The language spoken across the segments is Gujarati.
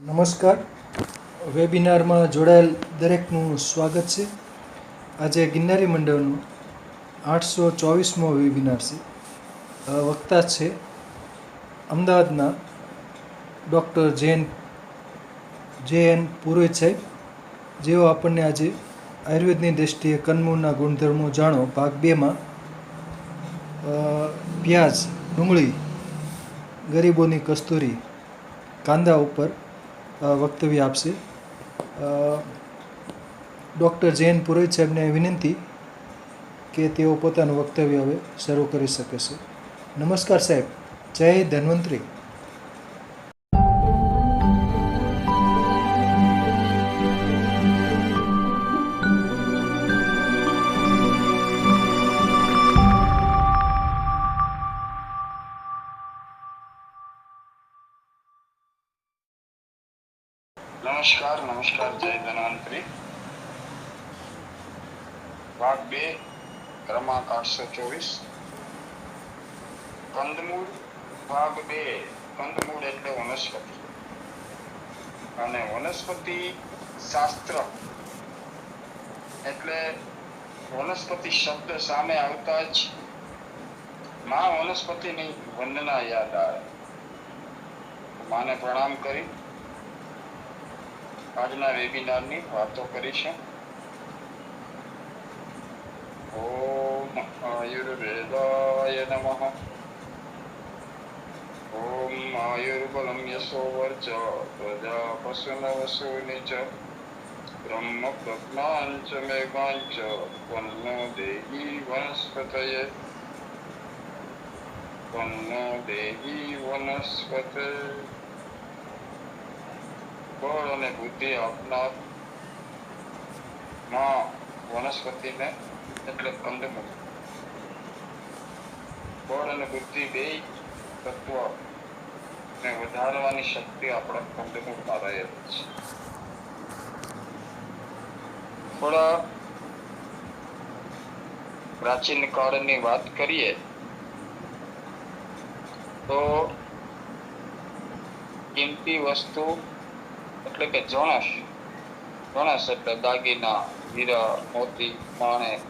નમસ્કાર. વેબિનારમાં જોડાયેલ દરેકનું સ્વાગત છે. આજે ગિરનારી મંડળનો 824મો વેબિનાર છે. વક્તા છે અમદાવાદના ડૉક્ટર જે એન પુરોહિત સાહેબ, જેઓ આપણને આજે આયુર્વેદની દૃષ્ટિએ કંદમૂળના ગુણધર્મો જાણો ભાગ 2માં પ્યાજ, ડુંગળી, ગરીબોની કસ્તુરી, કાંદા ઉપર વક્તવ્ય આપશે. ડૉક્ટર જે એન પુરોહિત સાહેબને વિનંતી કે તેઓ પોતાનું વક્તવ્ય હવે શરૂ કરી શકે છે. નમસ્કાર સાહેબ. જય ધન્વંતરી. નમસ્કાર. જય ધન્વંતરી. ભાગ 2, ક્રમાંક 824. કંદમૂળ ભાગ 2. કંદમૂળ એટલે વનસ્પતિ, અને વનસ્પતિ શાસ્ત્ર એટલે વનસ્પતિ શબ્દ સામે આવતા જ મા વનસ્પતિની વંદના યાદ આવે. માને પ્રણામ કરી આજના વેબિનારની વાતો કરીશું. ઓમ આયુર્વેદાય નમઃ. ઓમ આયુર્બલમ યશો વર્ચ પ્રજા પશુનવસુની ચ બ્રહ્મ પ્રજ્ઞાંચ મેઘાંચ વન્નો દેહી વનસ્પતયે. વન્નો દેહી વનસ્પતે. બળ અને બુદ્ધિ આપનાર માં વનસ્પતિને એટલે કંદમૂળ. બળ અને બુદ્ધિ બેય તત્વને વધારવાની શક્તિ આપણા કંદમૂળમાં રહેલી છે. થોડા પ્રાચીન કાળની વાત કરીએ તો કિંમતી વસ્તુ એટલે કે જણસ એટલે દાગીના, હીરા, મોતી, માણેક,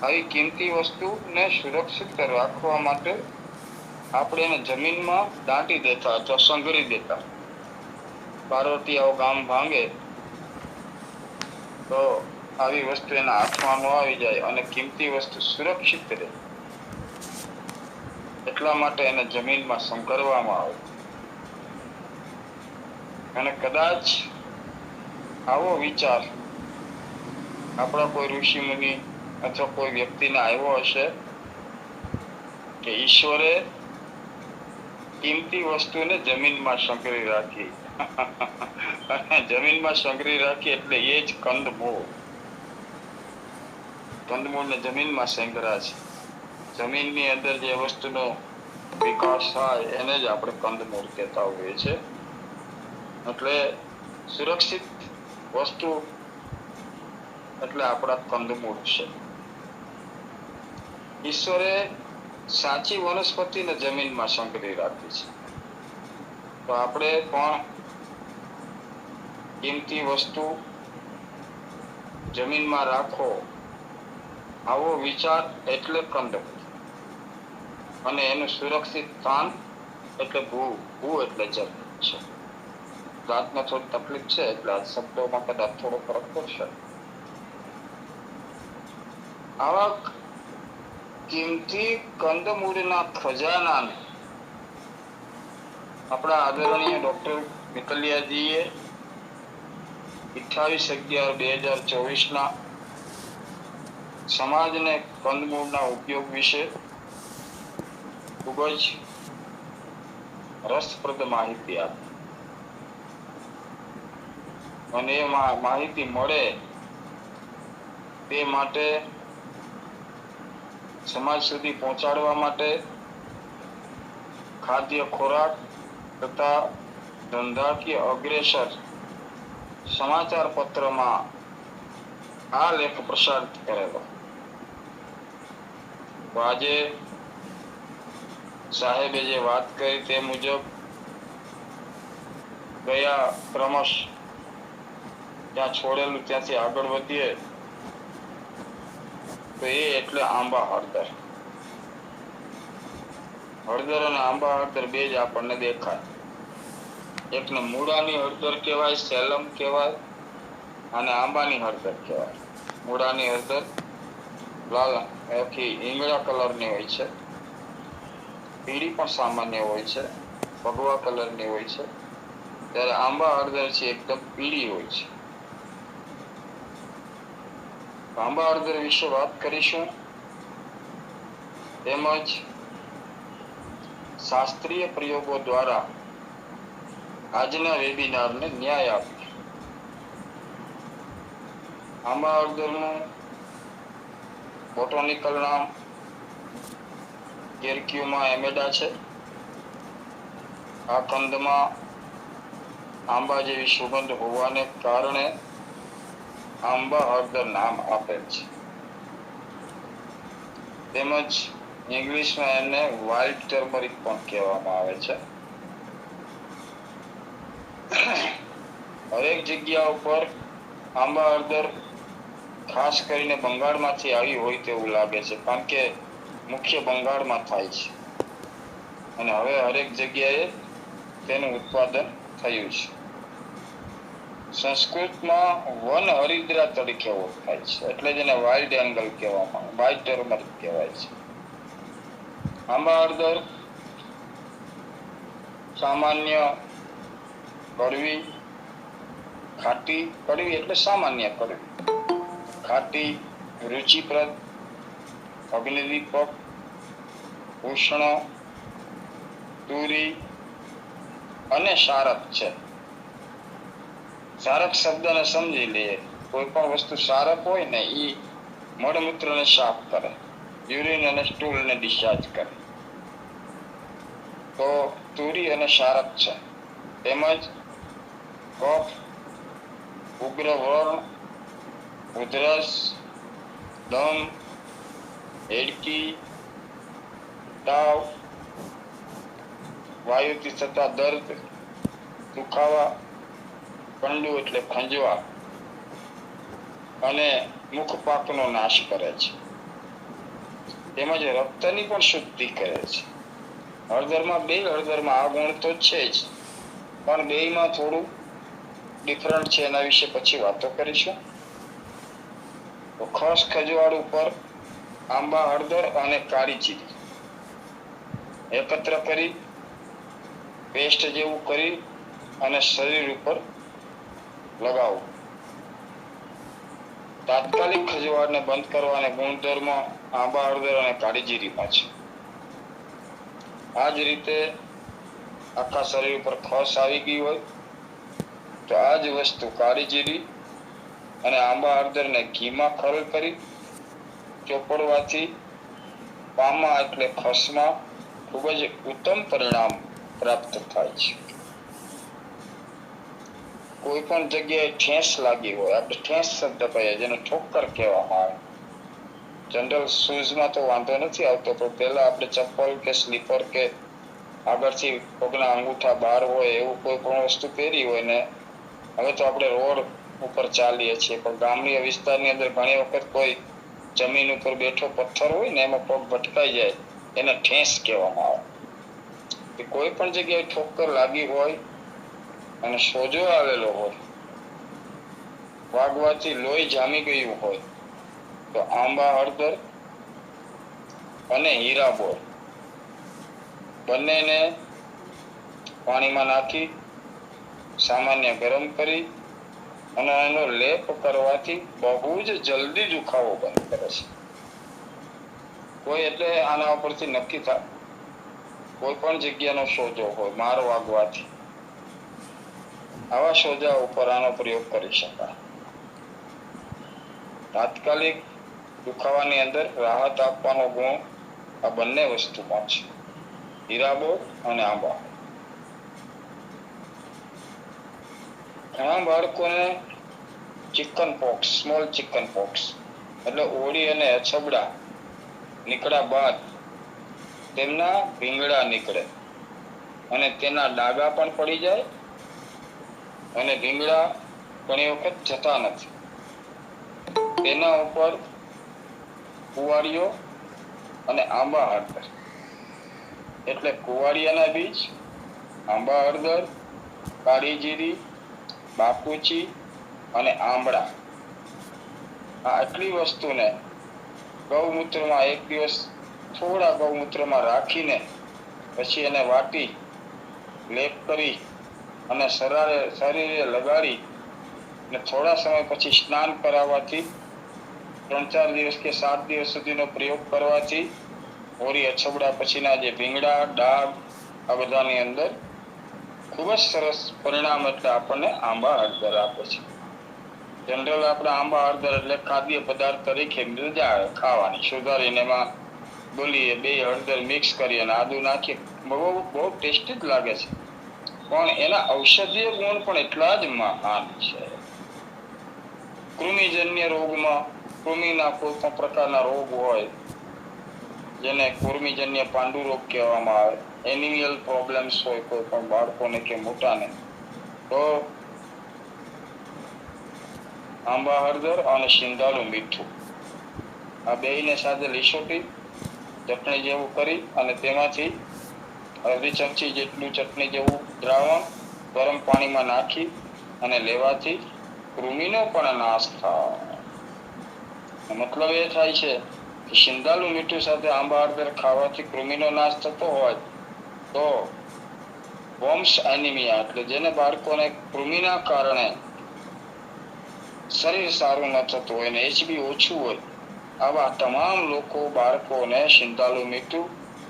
આવી કિંમતી વસ્તુને સુરક્ષિત રાખવા માટે આપણે એને જમીનમાં દાટી દેતા અથવા સંઘરી દેતા. પાર્વતીયાઓ ગામ ભાંગે તો આવી વસ્તુ એના હાથમાં ન આવી જાય અને કિંમતી વસ્તુ સુરક્ષિત રહે, એટલા માટે એને જમીનમાં સંકરવામાં આવે. અને કદાચ આવો વિચાર આપણા કોઈ ઋષિ મુનિ અથવા કોઈ વ્યક્તિને આવ્યો હશે કે ઈશ્વરે કિંમતી વસ્તુને જમીનમાં સંગ્રહી રાખી. જમીનમાં સંગ્રહી રાખી એટલે એ જ કંદમૂળ. કંદમૂળને જમીનમાં સંગ્રહ છે. જમીનની અંદર જે વસ્તુનો વિકાસ થાય એને જ આપણે કંદમૂળ કહેતા હોઈએ છીએ. એટલે સુરક્ષિત વસ્તુ એટલે આપણા કંદમૂળ છે. ઈશ્વરે સાચી વનસ્પતિને જમીનમાં સંગ્રહી રાખી છે. તો આપણે પણ કિંમતી વસ્તુ જમીનમાં રાખો આવો વિચાર એટલે કંદમૂળ, અને એનું સુરક્ષિત સ્થાન એટલે ભૂ એટલે જમીન છે. વાતમાં થોડી તકલીફ છે એટલે આ શબ્દોમાં કદાચ થોડો ફરક પડશે. આવા કિંમતી કંદમૂળના ખજાનાને આપણા આદરણીય ડોક્ટર મિતલિયાજીએ 28/11/2024 સમાજને કંદમૂળના ઉપયોગ વિશે ખૂબ જ રસપ્રદ માહિતી આપી. અને એ માહિતી મળે તે માટે સમાજ સુધી પહોંચાડવા માટે ખાદ્ય ખોરાક તથા ધંધાકીય અગ્રેસર સમાચાર પત્રમાં આ લેખ પ્રસારિત કરેલો. તો આજે સાહેબે જે વાત કરી તે મુજબ ગયા ક્રમશ ત્યાં છોડેલું ત્યાંથી આગળ વધીએ તો એ એટલે આંબા હળદર. હળદર અને આંબા હળદર બે જ આપણને દેખાય. એકને મૂળાની હળદર કહેવાય, સેલમ કહેવાય, અને આંબાની હળદર કહેવાય. મૂળાની હળદર લાલ આખી ઈંગળા કલરની હોય છે, પીળી પણ સામાન્ય હોય છે, ભગવા કલરની હોય છે, ત્યારે આંબા હળદર છે એકદમ પીળી હોય છે. આંબા હળદર વિશે વાત કરીશું, તેમજ શાસ્ત્રીય પ્રયોગો દ્વારા આજના વેબિનારને ન્યાય આપે. આંબા હળદરનું બોટોનિકલ નામ કેર્ક્યુમા એમેડા છે. આ કંદમાં આંબા જેવી સુગંધ હોવાને કારણે આંબા હળદર નામ આપેલ છે. તેમજ ઇંગ્લિશમાં એને વ્હાઇટ ટર્મરિક પણ કહેવામાં આવે છે. હરેક જગ્યા ઉપર આંબા હળદર ખાસ કરીને બંગાળમાંથી આવી હોય તેવું લાગે છે, કારણ કે મુખ્ય બંગાળમાં થાય છે અને હવે હરેક જગ્યાએ તેનું ઉત્પાદન થયું છે. સંસ્કૃતમાં વન હરિદ્રા તરીકે ઓળખાય છે, એટલે જ એને વાઇલ્ડ એંગલ કહેવામાં આવે, વ્હાઇટ ટર્મરિક કહેવાય છે. આંબા હળદર સામાન્ય કડવી, ખાટી, કડવી એટલે સામાન્ય કડવી, ખાટી, રુચિપ્રદ, અગ્નિદીપક, ઉષ્ણ, તુરી અને સારક છે. સારક શબ્દને સમજી લઈએ. કોઈ પણ વસ્તુ સારક હોય ને એ મળમૂત્રને સાફ કરે, યુરિન અને સ્ટૂલને ડિસ્ચાર્જ કરે, તો તુરી અને સારક છે. તેમજ કફ, ઉગ્ર વ્રણ, ઉધરસ, દમ, એડકી, તાવ, વાયુથી થતા દર્દ, દુખાવા, કંડુ એટલે ખંજવા અને મુખપાકનો નાશ કરે છે. તેમજ રક્તની પણ શુદ્ધિ કરે છે. હળદરમાં આ ગુણ તો છે જ, પણ બેયમાં થોડું ડિફરન્ટ છે, એના વિશે પછી વાતો કરીશું. તો ખસ ખજવાળ ઉપર આંબા હળદર અને કાળી જીરી એકત્ર કરી પેસ્ટ જેવું કરી અને શરીર ઉપર લગાવવું. તાત્કાલિક ખજવાળને બંધ કરવાને ગુણધર્મ આંબા હળદર અને કાળી જીરીમાં છે. આ જ રીતે આખા શરીર ઉપર ખસ આવી ગઈ હોય તો આ જ વસ્તુ કાળી જીરી અને આંબા હળદરને ઘીમાં ખરલ કરી ચોપડવાથી પામા એટલે ખસમાં ખૂબ જ ઉત્તમ પરિણામ પ્રાપ્ત થાય છે. કોઈ પણ જગ્યાએ ઠેસ લાગી હોય, આપણે ઠેસ શબ્દ કહીએ જેને ઠોક્કર કહેવામાં આવે. જનરલ શૂઝમાં તો વાંધો નથી આવતો, પણ પહેલા આપણે ચપ્પલ કે સ્લીપર કે આગળથી પગના અંગૂઠા બહાર હોય એવું કોઈ પણ વસ્તુ પહેરી હોય ને, હવે તો આપણે રોડ ઉપર ચાલીએ છીએ, પણ ગ્રામ્ય વિસ્તારની અંદર ઘણી વખત કોઈ જમીન ઉપર બેઠો પથ્થર હોય ને એમાં પગ ભટકાઈ જાય, એને ઠેસ કહેવામાં આવે. કોઈ પણ જગ્યાએ ઠોક્કર લાગી હોય અને સોજો આવેલો હોય, વાગવાથી લોહી જામી ગયું હોય, તો આંબા હળદર અને હીરાબોર બંનેને પાણીમાં નાખી સામાન્ય ગરમ કરી અને એનો લેપ કરવાથી બહુ જ જલ્દી દુખાવો બંધ કરે છે. કોઈ એટલે આના ઉપરથી નક્કી થાય કોઈ પણ જગ્યાનો સોજો હોય માર વાગવાથી, આવા સોજા ઉપર આનો પ્રયોગ કરી શકાય. તાત્કાલિક દુખાવાની અંદર રાહત આપવાનો ગુણ આ બંને વસ્તુમાં છે, હીરાબોર અને આંબા. ઘણા બાળકોને chicken POX, small chicken POX એટલે ઓળી અને અછબડા નીકળ્યા બાદ તેમના ભીંગડા નીકળે અને તેના ડાઘા પણ પડી જાય અને ભીંગડા ઘણી વખત જતા નથી. તેના ઉપર કુવાડીઓ અને આંબા હળદર એટલે કુવાડિયાના બીજ, આંબા હળદર, કાળી જીરી, બાકુચી અને આંબળા, આ આટલી વસ્તુને ગૌમૂત્રમાં એક દિવસ થોડા ગૌમૂત્રમાં રાખીને પછી એને વાટી લેપ કરી અને શરીરે લગાડી અને થોડા સમય પછી સ્નાન કરાવવાથી 3-4 દિવસ કે 7 દિવસ સુધીનો પ્રયોગ કરવાથી હોરી અછબડા પછીના જે ભીંગડા, ડાઘ આ બધાની અંદર ખૂબ જ સરસ પરિણામ એટલે આપણને આંબા હળદર આપે છે. જનરલ આપણે આંબા હળદર એટલે ખાદ્ય પદાર્થ તરીકે મજા આવે ખાવાની, સુધારીને એમાં બોલીએ બે હળદર મિક્સ કરી અને આદુ નાખી બહુ ટેસ્ટી જ લાગે છે, પણ એના ઔષધીય ગુણ પણ એટલા જ મહાન છે. કૃમિજન્ય રોગમાં કૃમિના કોઈ પણ પ્રકારના રોગ હોય જેને કૃમિજન્ય પાંડુ રોગ કહેવામાં આવે, એનિમિયલ પ્રોબ્લેમ્સ હોય કોઈ પણ બાળકોને કે મોટાને, તો આંબા હળદર અને સિંધાલું મીઠું આ બેયને સાથે લીસોટી ચટણી જેવું કરી અને તેમાંથી અડધી ચમચી જેટલું ચટણી જેવું દ્રાવણ ગરમ પાણીમાં નાખી અને લેવાથી કૃમિનો પણ નાશ થાય. મતલબ એ થાય છે કે સિંધાલું મીઠું સાથે આંબા હળદર ખાવાથી કૃમિનો નાશ થતો હોય તો વોમ્સ એનિમિયા એટલે જેને બાળકોને કૃમિના કારણે શરીર સારું ન થતું હોય ને HB ઓછું હોય, આવા તમામ લોકો બાળકોને સિંધાલું મીઠું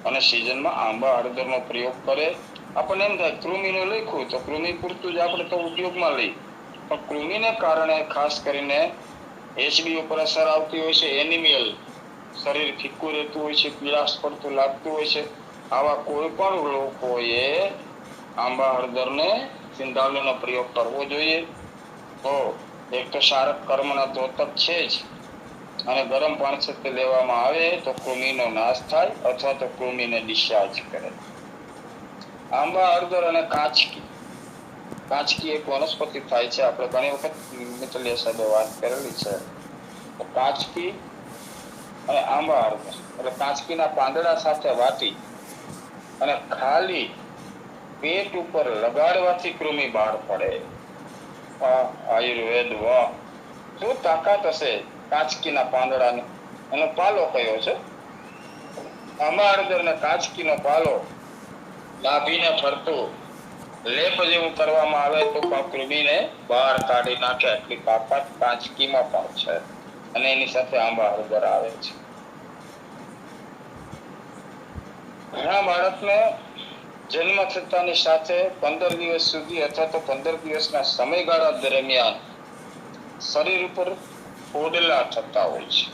અને સિઝનમાં આંબા હળદરનો પ્રયોગ કરે. આપણને એમ થાય કૃમિનું લખ્યું તો કૃમિ પૂરતું જ આપણે તો ઉપયોગમાં લઈ, પણ કૃમિને કારણે ખાસ કરીને HB ઉપર અસર આવતી હોય છે, એનિમિયલ શરીર ફીક્કું રહેતું હોય છે, પીળાશ પડતું લાગતું હોય છે, આવા કોઈ પણ લોકોએ આંબા હળદરને સિંધાલુંનો પ્રયોગ કરવો જોઈએ. તો એક તો શારક કર્મના દ્યોતક છે જ, અને ગરમ પાણી સાથે લેવામાં આવે તો કૃમિનો નાશ થાય અથવા તો કૃમિને ડિસ્ચાર્જ કરે. આંબા હળદર અને કાચકી, કાચકી એક વનસ્પતિ થાય છે, આપણે ઘણી વખત મિત્તલિયા સાહેબે વાત કરેલી છે. કાચકી અને આંબા હળદર એટલે કાચકીના પાંદડા સાથે વાટી અને ખાલી પેટ ઉપર લગાડવાથી કૃમિ બહાર પડે. આયુર્વેદ વાહ, શું તાકાત હશે કાચકીના પાંદડાની. એનો પાલો કયો છે, આંબા હળદર અને કાચકીનો પાલો નાભીને ફરતું લેપ જેવું કરવામાં આવે તો પણ કૃમિને બહાર કાઢી નાખે એટલી તાકાત કાચકીમાં પણ છે, અને એની સાથે આંબા હળદર આવે છે. ઘણા બાળકને જન્મ થતાની સાથે 15 દિવસ સુધી અથવા તો 15 દિવસના સમયગાળા દરમિયાન શરીર ઉપર ફોડલા થતા હોય છે.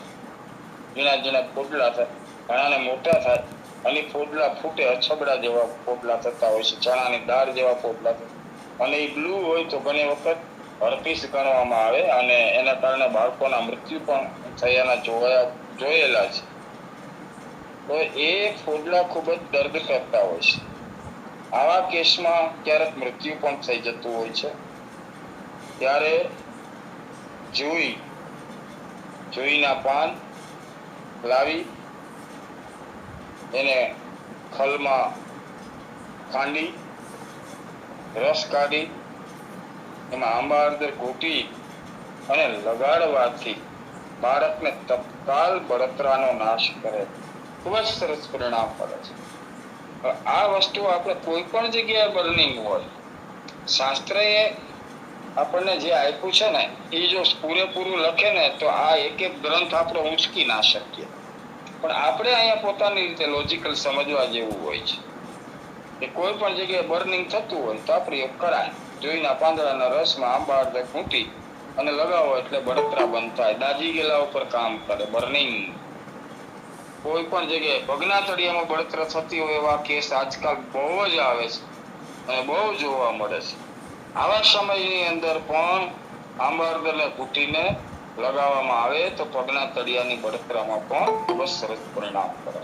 ઝીણા ફોડલા થાય, ઘણાને મોટા થાય અને ફોડલા ફૂટે, અછબડા જેવા ફોડલા થતા હોય છે, ચણાની દાળ જેવા ફોડલા થતા, અને એ બ્લુ હોય તો ઘણી વખત હર્પીસ ગણવામાં આવે અને એના કારણે બાળકોના મૃત્યુ પણ થયાના જોયેલા છે. તો એ ફોડલા ખૂબ જ દર્દ કરતા હોય છે. આવા કેસમાં ક્યારેક મૃત્યુ પણ થઈ જતું હોય છે. ત્યારે જોઈના પાન લાવી એને ખલમાં ખાંડી રસ કાઢી એમાં આંબા હળદર ઘૂંટી અને લગાડવાથી બાળકને તત્કાલ બળતરાનો નાશ કરે. ખૂબ જ સરસ પરિણામ પડે છે. આ વસ્તુ આપણે કોઈ પણ જગ્યાએ બર્નિંગ હોય, શાસ્ત્રએ આપણને જે આપ્યું છે ને એ જો પૂરેપૂરું લખે ને તો આ એક એક ગ્રંથ આપણે ઊંચકી ના શકીએ, પણ આપણે અહીંયા પોતાની રીતે લોજિકલ સમજવા જેવું હોય છે કે કોઈ પણ જગ્યાએ બર્નિંગ થતું હોય તો આ પ્રયોગ કરાય. જોઈના પાંદડાના રસમાં આંબા હળદર કૂટી અને લગાવો એટલે બળતરા બંધ થાય. દાજી ગેલા ઉપર કામ કરે બર્નિંગ. કોઈ પણ જગ્યાએ પગના તળિયામાં બળતરા થતી હોય એવા કેસ આજકાલ બહુ જ આવે છે અને બહુ જોવા મળે છે. આવા સમયની અંદર પણ આંબા હળદરને કૂટીને લગાવવામાં આવે તો પગના તળિયાની બળતરામાં પણ ખૂબ જ સરસ પરિણામ કરે.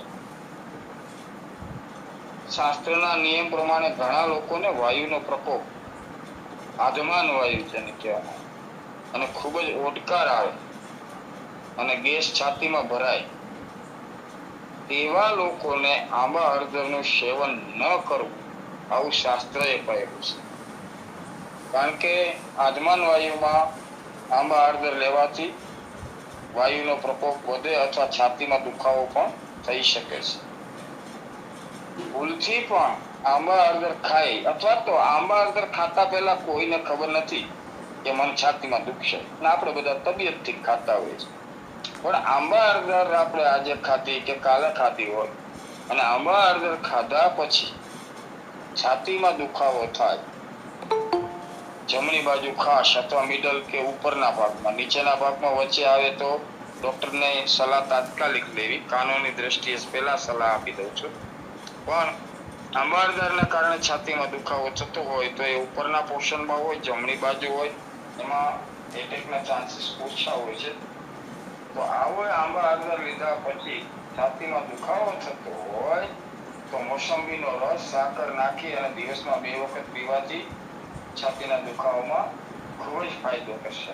શાસ્ત્રના નિયમ પ્રમાણે ઘણા લોકોને વાયુનો પ્રકોપ આધમાન વાયુ જેને કહેવામાં અને ખૂબ જ ઓડકાર આવે અને ગેસ છાતીમાં ભરાય તેવા લોકોને આંબા હળદરનું સેવન ન કરવું આવું શાસ્ત્રએ કહેલું છે. કારણ કે આધમાન વાયુમાં આંબા હળદર લેવાથી વાયુનો પ્રકોપ વધે અથવા છાતીમાં દુખાવો પણ થઈ શકે છે. ભૂલથી પણ આંબા હળદર ખાય અથવા તો આંબા હળદર ખાતા પહેલા કોઈને ખબર નથી કે મને છાતીમાં દુખશે અને આપણે બધા તબિયતથી ખાતા હોઈએ છીએ. પણ આંબા હળદર આપણે આજે ખાધી કે કાલે ખાધી હોય અને આંબા હળદર ખાધા પછી છાતીમાં દુખાવો થાય જમણી બાજુ ખાસ અથવા મિડલ કે ઉપરના ભાગમાં, નીચેના ભાગમાં વચ્ચે આવે તો ડોક્ટરને સલાહ તાત્કાલિક લેવી. કાનૂની દ્રષ્ટિએ પહેલા સલાહ આપી દઉં છું. પણ આંબા હળદરના કારણે છાતીમાં દુખાવો થતો હોય તો એ ઉપરના પોર્શનમાં હોય, જમણી બાજુ હોય, એમાં એટેકના ચાન્સીસ ઓછા હોય છે. તો આવો આંબા હળદર લીધા પછી છાતીમાં દુખાવો થતો હોય તો મોસંબીનો રસ સાકર નાખી અને દિવસમાં 2 વખત પીવાથી છાતીના દુખાવામાં ખૂબ જ ફાયદો કરશે.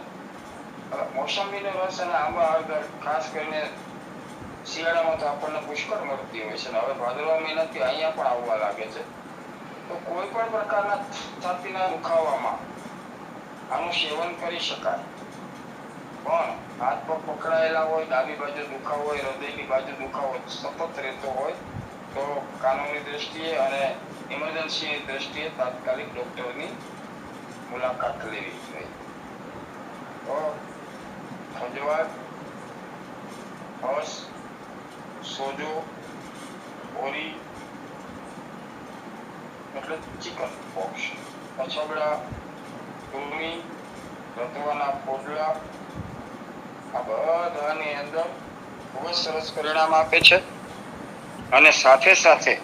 મોસંબીનો રસ અને આંબા હળદર ખાસ કરીને શિયાળામાં તો આપણને પુષ્કળ મળતી હોય છે. હવે ભાદરવા મહિનાથી અહીંયા પણ આવવા લાગે છે. તો કોઈ પણ પ્રકારના છાતીના દુખાવામાં આનું સેવન કરી શકાય. પણ હાથ પગ પકડાયેલા હોય, ડાબી બાજુ દુખાવો હોય, હૃદયની બાજુ દુખાવો સતત રહેતો હોય તો કાનૂની દ્રષ્ટિએ અને ઇમરજન્સીની દ્રષ્ટિએ તાત્કાલિક ડોક્ટરની મુલાકાત લેવી જોઈએ. તો ખંજવાળ, સોજો, ઓરી એટલે ચિકન પોક્સ, પછબડા, કૃમિ, રતવાના ફોડલા આ બધાની અંદર ખૂબ જ સરસ પરિણામ આપે છે. અને સાથે સાથે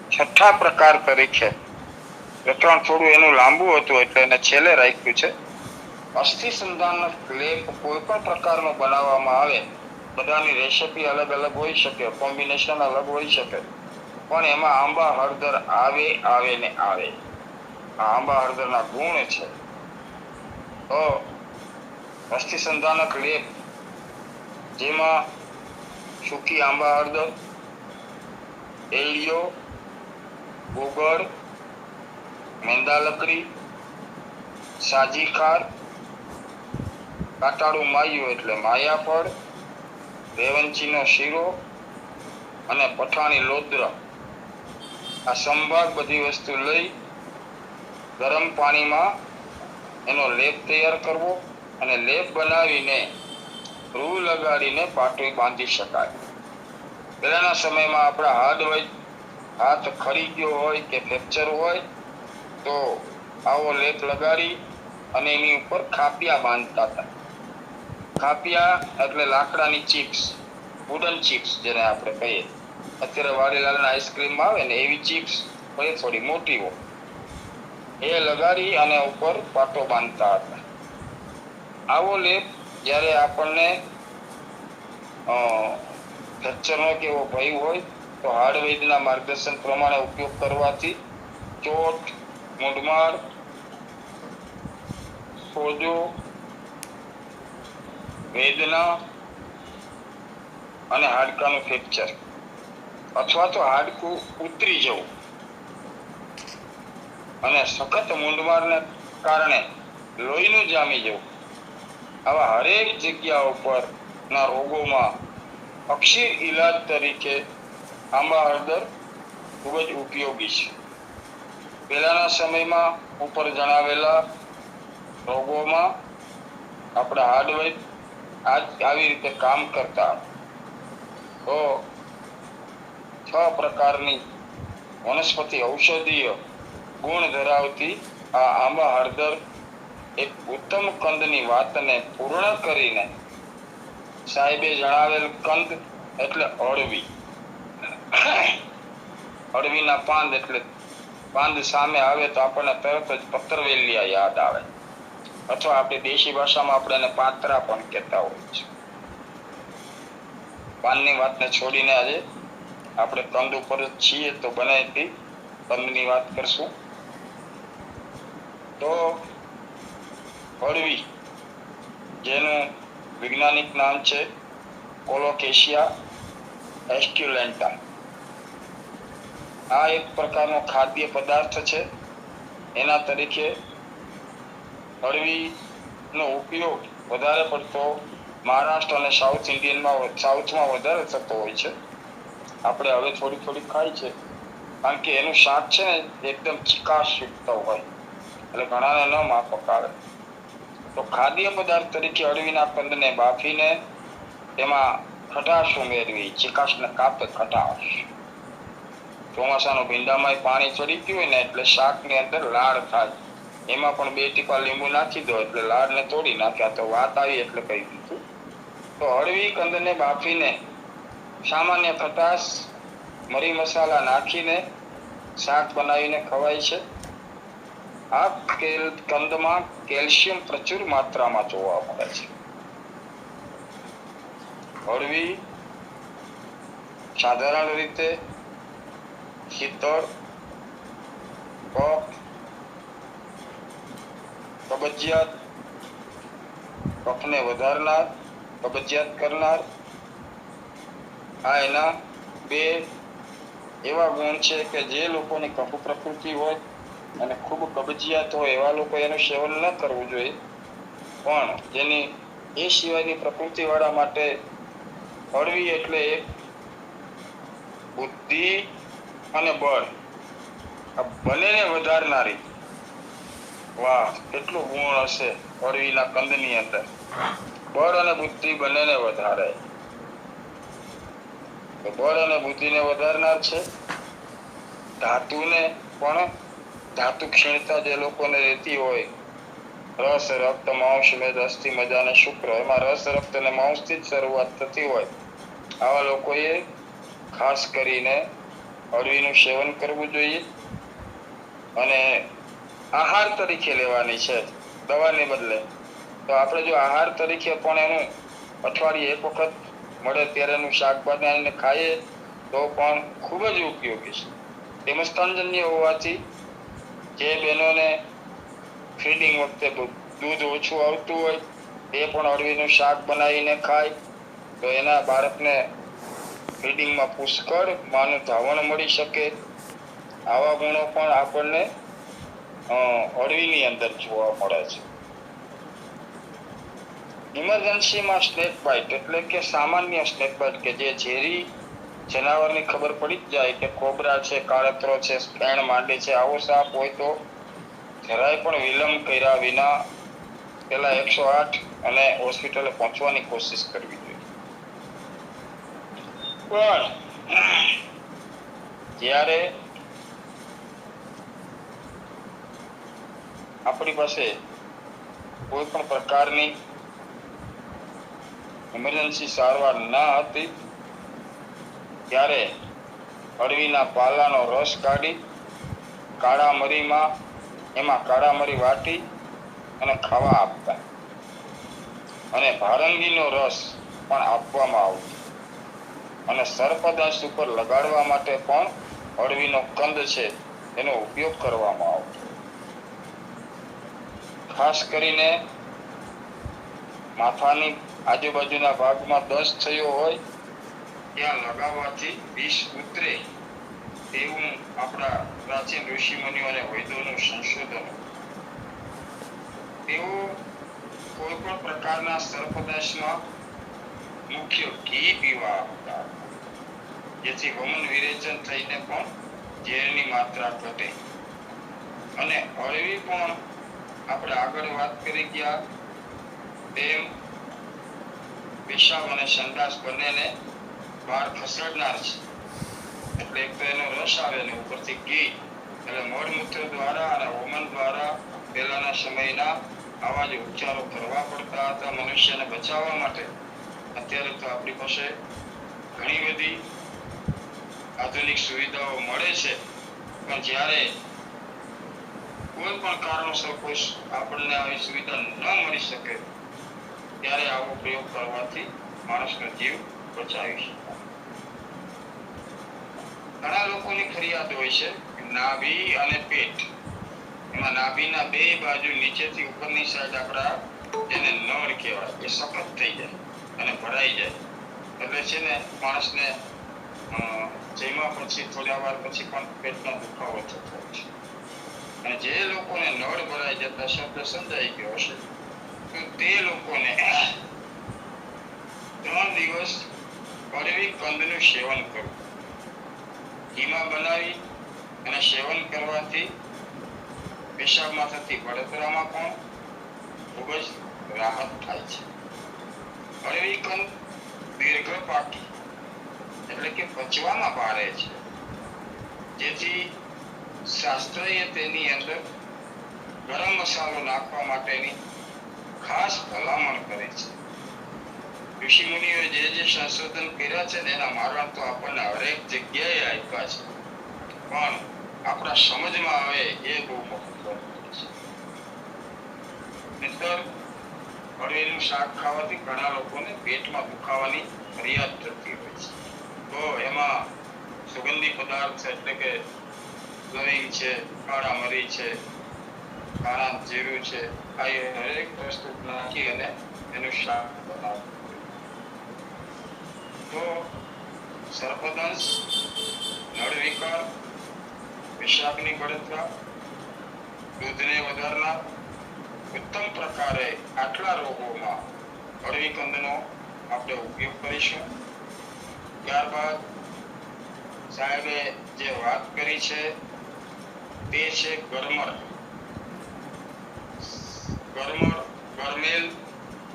છઠ્ઠા પ્રકાર તરીકે પ્રકરણ થોડું એનું લાંબુ હતું એટલે એને છેલ્લે રાખ્યું છે. અસ્થિ સંધાનનો લેપ કોઈ પણ પ્રકારનો બનાવવામાં આવે, બધાની રેસીપી અલગ અલગ હોઈ શકે, કોમ્બિનેશન અલગ હોઈ શકે, પણ એમાં આંબા હળદર આવે ને આવે. આ આંબા હળદરના ગુણ છે. તો અસ્થિ સંધાનક લેપ જેમાં સૂકી આંબા હળદર, એળિયો, ગોગળ, મેંદા લકડી, સાજી ખાર, કાટાળું માયું એટલે માયાફળ, રેવંચીનો શીરો અને પઠાણી લોદ્ર આ સંભાગ બધી વસ્તુ લઈ ગરમ પાણીમાં એનો લેપ તૈયાર કરવો અને લેપ બનાવીને રૂ લગાડીને પાટોઈ બાંધી શકાય. પહેલાના સમયમાં આપણા હાથ ખરી ગયો હોય કે ફ્રેક્ચર હોય તો આવો લેપ લગાડી અને એની ઉપર ખાપિયા બાંધતા હતા. ખાપિયા એટલે લાકડાની ચિપ્સ, વુડન ચિપ્સ જેને આપણે કહીએ. અત્યારે વાડીલાલના આઈસ્ક્રીમમાં આવે ને એવી ચિપ્સ હોય, થોડી મોટી હોય, એ લગાડી અને ઉપર પાટો બાંધતા હતા. આવો લેપ જ્યારે આપણને ફ્રેક્ચરનો કે એવો ભય હોય તો હાડવૈદ્યના માર્ગદર્શન પ્રમાણે ઉપયોગ કરવાથી ચોટ, મૂંઢમાર, સોજો, વેદના અને હાડકાનું ફ્રેક્ચર અથવા તો હાડકું ઉતરી જવું અને સખત મૂંઢમારને કારણે લોહીનું જામી જવું, આવા હરેક જગ્યા ઉપર ના રોગોમાં અક્ષીર ઈલાજ તરીકે આંબા હળદર ખૂબ જ ઉપયોગી છે. પહેલાના સમયમાં ઉપર જણાવેલા રોગોમાં આપણા હાર્ડવેર આવી રીતે કામ કરતા. તો 6 પ્રકારની વનસ્પતિ ઔષધીય ગુણ ધરાવતી આ આંબા હળદર એક ઉત્તમ કંદની વાતને પૂર્ણ કરીને સાહેબે જણાવેલ કંદ એટલે અળવી. અળવીના પાંદ એટલે પાંદ સામે આવે તો આપણને તરત જ પત્રવેલિયા યાદ આવે, અથવા આપણી દેશી ભાષામાં આપણે એને પાત્રા પણ કહેતા હોય છે. પાનની વાતને છોડીને આજે આપણે કંદ ઉપર જ છીએ તો બને એટલી કંદની વાત કરશું. તો અળવી, જેનું વૈજ્ઞાનિક નામ છે કોલોકેશિયા એસ્ક્યુલેન્ટા, આ એક પ્રકારનો ખાદ્ય પદાર્થ છે. એના તરીકે અળવીનો ઉપયોગ વધારે પડતો મહારાષ્ટ્ર અને સાઉથમાં વધારે થતો હોય છે. આપણે હવે થોડી થોડી ખાય છે, કારણ કે એનું શાક છે ને એકદમ ચીકાશયુક્ત હોય, એટલે ઘણાને ન માફક આવે. તો ખાદ્ય પદાર્થ તરીકે અળવીના કંદને બાફીને તેમાં ખટાશ ઉમેરવી, ચીકાશને કાપે ખટાશ. ચોમાસાનો ભીંડામાં પાણી ચડી ગયું હોય ને એટલે શાકની અંદર લાળ થાય, એમાં પણ 2 ટીપા લીંબુ નાખી દો એટલે લાળને તોડી નાખ્યા. તો વાત આવી એટલે કહી દીધું. તો અળવી કંદને બાફીને સામાન્ય ખટાશ, મરી મસાલા નાખીને શાક બનાવીને ખવાય છે. આ કંદમાં કેલ્શિયમ પ્રચુર માત્રામાં જોવા મળે છે. અળવી સાધારણ રીતે શીતળ, કફ, કબજિયાત, કફને વધારનાર, કબજિયાત કરનાર, આ એના 2 એવા ગુણ છે કે જે લોકોની કફ પ્રકૃતિ હોય અને ખૂબ કબજિયાત હોય એવા લોકો એનું સેવન ન કરવું જોઈએ. પણ જેની એ સિવાયની પ્રકૃતિ વાળા માટે અળવી એટલે એક બુદ્ધિ અને બળ, આ બંનેને વધારનારી. વાહ, કેટલું ગુણ હશે અળવીના કંદની અંદર! બળ અને બુદ્ધિ બંનેને વધારે. બળ અને બુદ્ધિને વધારનાર છે. ધાતુને પણ, ધાતુ ક્ષીણતા જે લોકોને રહેતી હોય, રસ, રક્ત, માંસ, મેદ, અસ્થિ, મજ્જા અને શુક્ર, એમાં રસ, રક્ત અને માંસથી જ શરૂઆત થતી હોય, આવા લોકોએ ખાસ કરીને અળવીનું સેવન કરવું જોઈએ. અને આહાર તરીકે લેવાની છે, દવાને બદલે. તો આપણે જો આહાર તરીકે પણ એનું અઠવાડિયે 1 વખત મળે ત્યારે એનું શાક બનાવીને ખાઈએ તો પણ ખૂબ જ ઉપયોગી છે. તેમાં સ્તનજન્ય હોવાથી જે બહેનોને ફીડિંગ વખતે દૂધ ઓછું આવતું હોય એ પણ અળવીનું શાક બનાવીને ખાય તો એના બાળકને ફીડિંગમાં પુષ્કળ માનું ધાવણ મળી શકે. આવા ગુણો પણ આપણને અળવીની અંદર જોવા મળે છે. ઇમરજન્સીમાં સ્નેક બાઇટ એટલે કે સામાન્ય સ્નેક બાઇટ, કે જે ઝેરી જનાવરની ખબર પડી જ જાય કે કોબરા છે, કાળતરો છે, ફેણ માંડી છે, આવો સાપ હોય તો જરાય પણ વિલંબ કર્યા વિના પેલા 108 અને હોસ્પિટલે પહોંચવાની કોશિશ કરવી જોઈએ. પણ જ્યારે આપણી પાસે કોઈ પણ પ્રકારની ઇમરજન્સી સારવાર ન હતી ત્યારે અળવીના પાલાનો રસ કાઢી કાળા મરીમાં એમાં કાળા મરી વાટી અને ખાવા આપતા, અને ભારંગીનો રસ પણ આપવામાં આવતો, અને સર્પદંશ ઉપર લગાડવા માટે પણ અળવીનો કંદ છે એનો ઉપયોગ કરવામાં આવતો. ખાસ કરીને માથાની આજુબાજુના ભાગમાં દસ્ત થયો હોય ત્યાં લગાવવાથી વિષ ઉતરે તેવું આપણા પ્રાચીન ઋષિમુનિઓ અને વૈદોનું સંશોધન. તેઓ કોઈ પણ પ્રકારના સર્પદંશમાં મુખ્ય ઘી પીવા આપતા, જેથી વમન વિરેચન થઈને પણ ઝેરની માત્રા ઘટે. અને અળવી પણ આપણે આગળ વાત કરી ગયા તેમ પેશાબ અને સંડાસ બંનેને બહાર ખસેડનાર છે. એટલે એક તો એનો રસ આવે ને ઉપરથી ઘી, એટલે મળમૂત્ર દ્વારા અને વમન દ્વારા પહેલાના સમયના આવા જ ઉપચારો કરવા પડતા હતા મનુષ્યને બચાવવા માટે. અત્યારે તો આપણી પાસે ઘણી બધી આધુનિક સુવિધાઓ મળે છે, પણ જ્યારે કોઈ પણ કારણોસર કોઈ આપણને આવી સુવિધા ન મળી શકે ત્યારે આવો પ્રયોગ કરવાથી માણસનો જીવ બચાવી શકાય. ઘણા લોકોની ફરિયાદ હોય છે નાભી અને પેટ એમાં નાભીના બે બાજુ નીચેથી ઉપરની સાઈડ આપણા જેને નળ કહેવાય એ સખત થઈ જાય અને ભરાઈ જાય એટલે છે ને માણસને જમ્યા પછી થોડા વાર પછી પણ પેટનો દુખાવો થતો હોય છે. અને જે લોકોને નળ ભરાઈ જતા શબ્દ સમજાઈ ગયો હશે તો તે લોકોને 3 દિવસ અળવી કંદનું સેવન કરવું. ઘીમાં બનાવી અને સેવન કરવાથી પેશાબમાં થતી બળતરામાં પણ ખૂબ જ રાહત થાય છે. અળવી કંદ દીર્ઘપાકી એટલે કે પચવામાં ભારે છે, જેથી શાસ્ત્રએ તેની અંદર ગરમ મસાલો નાખવા માટેની ખાસ ભલામણ કરે છે. ઋષિ મુનિઓએ જે સંશોધન કર્યા છે ને એના મારા તો આપણને હરેક જગ્યાએ આપ્યા છે, પણ આપણા સમજમાં આવે એ બહુ મહત્વનું છે. નહીંતર અળવીનું શાક ખાવાથી ઘણા લોકોને પેટમાં દુખાવાની ફરિયાદ થતી હોય છે. તો એમાં સુગંધી પદાર્થ એટલે કે લવિંગ છે, કાળા મરી છે, કાળા જીરું છે, આ હરેક વસ્તુ નાખી અને એનું શાક બનાવવું. તો સર્પદંશ, નળ વિકાર, પેશાબની બળતરા, દૂધને વધારનાર ઉત્તમ પ્રકારે આટલા રોગોમાં અળવી કંદનો આપણે ઉપયોગ કરીશું. ત્યારબાદ સાહેબે જે વાત કરી છે તે છે ગરમર. ગરમેલ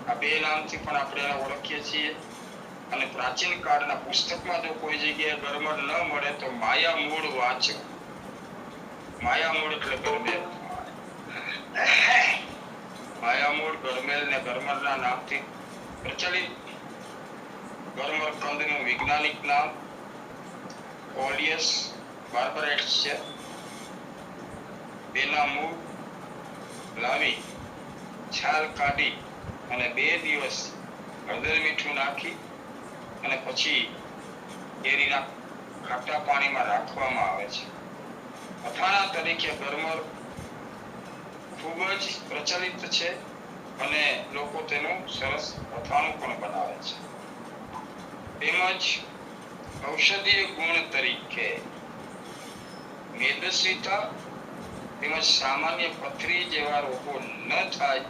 આ બે નામથી પણ આપણે એને ઓળખીએ છીએ. અને પ્રાચીન કાળના પુસ્તકમાં જો કોઈ જગ્યાએ ગરમર ન મળે તો માયા મૂળ વાંચો. માયા મૂળ એટલે ગરમેલ. માયા મૂળ, ગરમેલ ને ગરમરના નામથી પ્રચલિત ગરમર કંદનું વૈજ્ઞાનિક નામ ઓલિયસ બાર્બરેટ્સ છે. તેના મૂળ લાવી છાલ કાઢી અને 2 દિવસ હળદર મીઠું નાખી અને પછી કેરીના ખાટા પાણીમાં રાખવામાં આવે છે. અથાણા તરીકે ગરમર ખૂબ જ પ્રચલિત છે અને લોકો તેનું સરસ અથાણું પણ બનાવે છે. તેમજ ઔષધીય ગુણ તરીકે મેદસ્વીતા તેમજ સામાન્ય પથરી જેવા રોગો ન થાય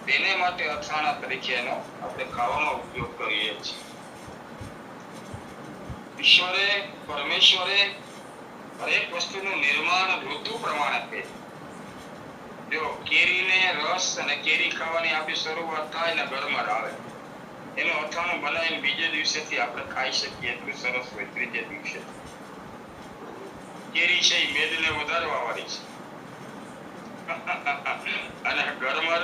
તેને માટે અથાણા તરીકે એનો આપણે ખાવામાં ઉપયોગ કરીએ છીએ. પરમેશ્વરે હરેક વસ્તુનું નિર્માણ ઋતુ પ્રમાણે કર્યું. જો કેરીને રસ અને કેરી ખાવાની આપણી શરૂઆત થાય ને ગરમર આવે, એનું અથાણું બનાવીને બીજે દિવસેથી આપણે ખાઈ શકીએ એટલું સરસ હોય. ત્રીજે દિવસે કેરી છે એ મેદને વધારવા વાળી છે અને ગરમર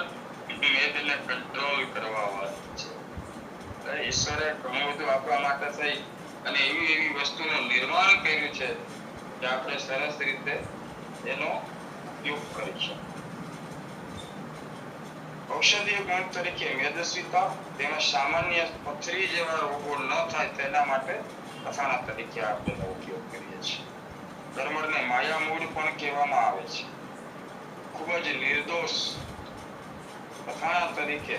મેદને કંટ્રોલ કરવા વાળી છે. ઈશ્વરે ઘણું બધું આપવા માટે થઈ અને એવી વસ્તુનું નિર્માણ કર્યું છે કે આપણે સરસ રીતે એનો ઉપયોગ કરીશું. ઔષધીય ગુણ તરીકે મેદસ્વીતા તેમજ સામાન્ય પથરી જેવા રોગો ન થાય તેના માટે અથાણા તરીકે આપણે ઉપયોગ કરીએ છીએ. ગરમરને માયા મૂળ પણ કહેવામાં આવે છે. ખૂબ જ નિર્દોષ અથાણા તરીકે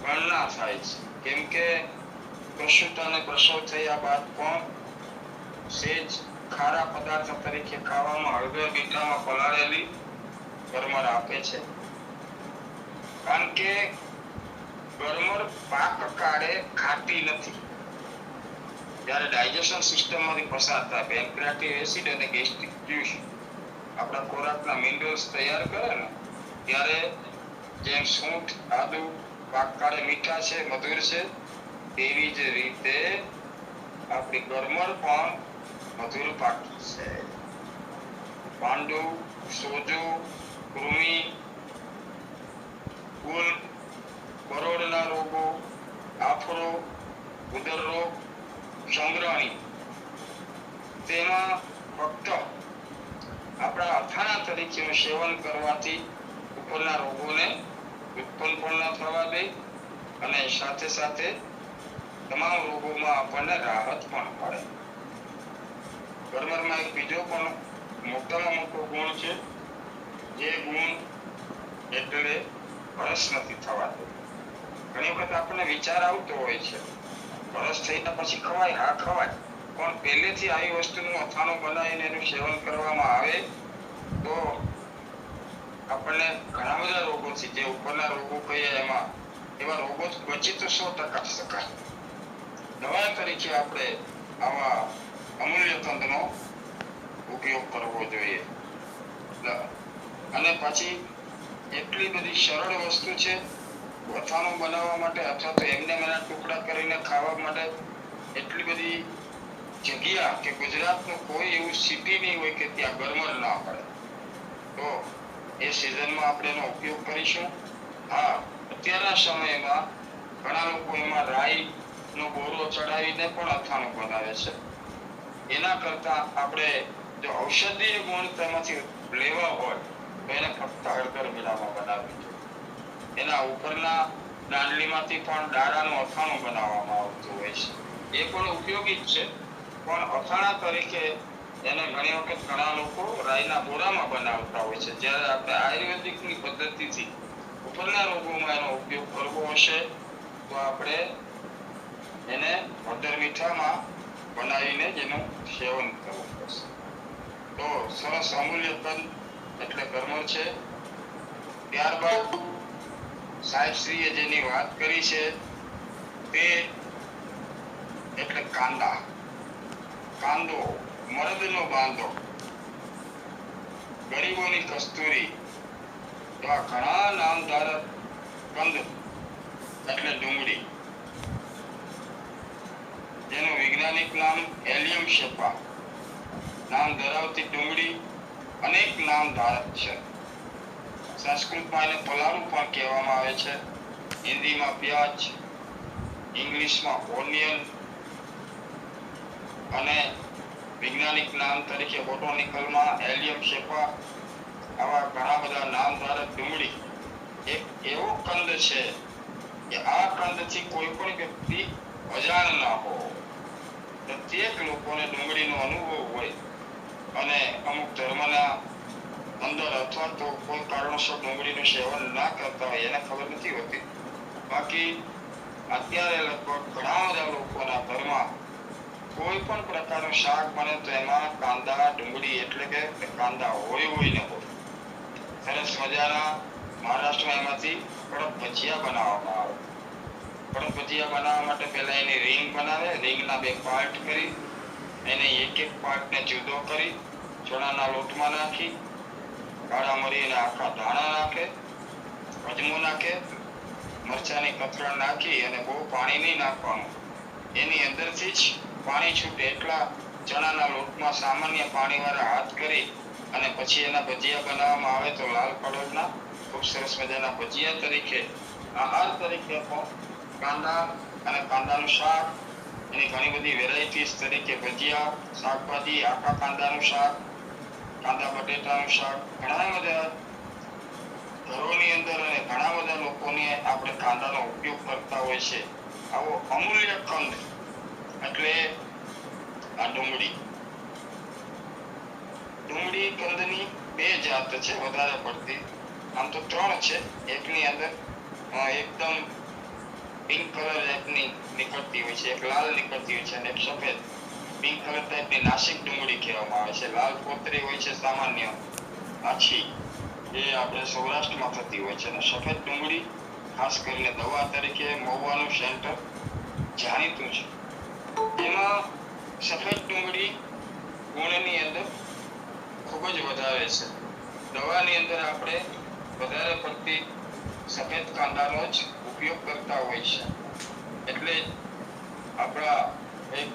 ગણના થાય છે, કેમ કે પ્રસૂતાને પ્રસવ થયા બાદ પણ સેજ ખારા પદાર્થ તરીકે ખાવામાં હળદર મીઠામાં પલાળેલી ગરમર આપે છે. કારણ કે ગરમર પાક કાળે ખાટી નથી. જ્યારે ડાયજેશન સિસ્ટમમાંથી પસાર થાય, પેન્ક્રિયાટિક એસિડ અને ગેસ્ટ્રિક જ્યુસ આપણા ખોરાકના મિનરલ્સ તૈયાર કરે ને ત્યારે જેમ સૂંઠ, આદુ પાક કાળે મીઠા છે, મધુર છે, તેવી જ રીતે આપણી ગરમર પણ મધુર પાકી છે. પાંડુ, સોજો, કૃમિ, કુલ, બરોડના રોગો, આફરો, ઉદર રોગ, સંગ્રહણી તેમાં ફક્ત આપણા અથાણા તરીકેનું સેવન કરવાથી ઉપરના રોગોને ઉત્પન્ન પણ ન થવા દે અને સાથે સાથે તમામ રોગોમાં આપણને રાહત પણ મળે. ગરમરમાં એક બીજો પણ મોટામાં મોટો ગુણ છે જે ગુણ એટલે ભ્રષ્ટ નથી થવાતો. ઘણી વખત આપણને વિચાર આવતો હોય છે ભ્રષ્ટ થઈને પછી ખવાય, હા ખવાય, પણ પહેલેથી આવી વસ્તુનું અથાણું બનાવીને એનું સેવન કરવામાં આવે તો આપણને ઘણા બધા રોગોથી, જે ઉપરના રોગો કહીએ એમાં, એવા રોગોથી બચી તો 100% શકાય. દવા તરીકે આપણે આવા અમૂલ્ય કંદનો ઉપયોગ કરવો જોઈએ. અને પછી એટલી બધી સરળ વસ્તુ છે અથાણું બનાવવા માટે, અથવા તો એમને એના ટુકડા કરીને ખાવા માટે. એટલી બધી જગ્યા કે ગુજરાતનું કોઈ એવું સિટી નહીં હોય કે ત્યાં ગરમર ના પડે. તો એ સિઝનમાં આપણે એનો ઉપયોગ કરીશું. હા, અત્યારના સમયમાં ઘણા લોકો એમાં રાઈનો બોરો ચડાવીને પણ અથાણું બનાવે છે. એના કરતા આપણે જો ઔષધીય ગુણ તેમાંથી લેવા હોય તો એને ફક્ત હળદર મીરામાં બનાવવી જોઈએ. એના ઉપરના દાંડલીમાંથી પણ દાડાનું અથાણું બનાવવામાં આવતું હોય છે. એ પણ ઉપયોગી જ છે, પણ અથાણા તરીકે એને ઘણી વખત ઘણા લોકો રાઈના બોરામાં બનાવતા હોય છે. જ્યારે આપણે આયુર્વેદિકની પદ્ધતિથી ઉપરના રોગોમાં એનો ઉપયોગ કરવો હશે તો આપણે એને હળદર મીઠામાં બનાવીને જેનું સેવન કરવું પડશે. તો સરસ અમૂલ્ય કંદ એટલે ગરમર છે. ત્યારબાદ સાહેબશ્રીએ જેની વાત કરી છે તે એટલે કાંદા. કાંદો, મરદનો બાંધો, ગરીબોની કસ્તુરી, એવા ઘણા નામધારક કંદ એટલે ડુંગળી, જેનું વૈજ્ઞાનિક નામ એલિયમ શેપા નામ ધરાવતી ડુંગળી અનેક નામ ધારક છે. સંસ્કૃતમાં એને પલાળું પણ કહેવામાં આવે છે, હિન્દીમાં પ્યાજ, ઇંગ્લિશમાં ઓનિયન, અને વૈજ્ઞાનિક નામ તરીકે બોટોનિકલમાં એલિયમ શેપા. આવા ઘણા બધા નામધારક ડુંગળી એક એવો કંદ છે કે આ કંદથી કોઈ પણ વ્યક્તિ અજાણ ના હો. પ્રત્યેક લોકોને ડુંગળીનો અનુભવ હોય અને અમુક ધર્મના અંદર અથવા તો કોઈ કારણોસર ડુંગળીનું સેવન ના કરતા હોય એને ખબર નથી હોતી. બાકી અત્યારે લગભગ ઘણા બધા લોકોના ઘરમાં કોઈ પણ પ્રકારનું શાક બને તો એમાં કાંદા, ડુંગળી એટલે કે કાંદા હોય ને હોય. સરસ મજાના મહારાષ્ટ્રમાં એમાંથી કડક ભજીયા બનાવવામાં આવે. કડક ભજીયા બનાવવા માટે પહેલા એની રીંગ બનાવે, રીંગના 2 પાર્ટ કરી એને એક પાર્ટને જુદો કરી ચણાના લોટમાં નાખી, કાળા મરી અને આખા ધાણા નાખે, અજમો નાખે, મરચાની કતરણ નાખી અને બહુ પાણી નહીં નાખવાનું. એની અંદરથી જ પાણી છૂટે એટલા ચણાના લોટમાં સામાન્ય પાણીવાળા હાથ કરી અને પછી એના ભજીયા બનાવવામાં આવે તો લાલ કલરના ખૂબ સરસ મજાના ભજીયા તરીકે, આહાર તરીકે પણ કાંદા અને કાંદાનું શાક, એની ઘણી બધી વેરાયટીઝ તરીકે ભજીયા, શાકભાજી, આખા કાંદાનું શાક, કાંદા બટેટાનું શાક, ઘણા બધા ઘરોની અંદર અને ઘણા બધા લોકોને આપણે કાંદાનો ઉપયોગ કરતા હોય છે. આવો અમૂલ્ય કંદ એટલે આ ડુંગળી. ડુંગળી કંદની 2 જાત છે વધારે પડતી, આમ તો 3 છે. એકની અંદર એકદમ પિંક કલર ટાઈપની નીકળતી હોય છે, એક લાલ નીકળતી હોય છે અને એક સફેદ. પિંક કલર ટાઈપની નાસિક ડુંગળી કહેવામાં આવે છે. લાલ કોતરી હોય છે સામાન્ય આછી, જે આપણે સૌરાષ્ટ્રમાં થતી હોય છે. અને સફેદ ડુંગળી ખાસ કરીને દવા તરીકે મહુવાનું સેન્ટર જાણીતું છે. એમાં સફેદ ડુંગળી ગુણની અંદર ખૂબ જ વધારે છે. દવાની અંદર આપણે વધારે પડતી સફેદ કાંદાનો જ ઉપયોગ કરતા હોય છે. એટલે આપણા એક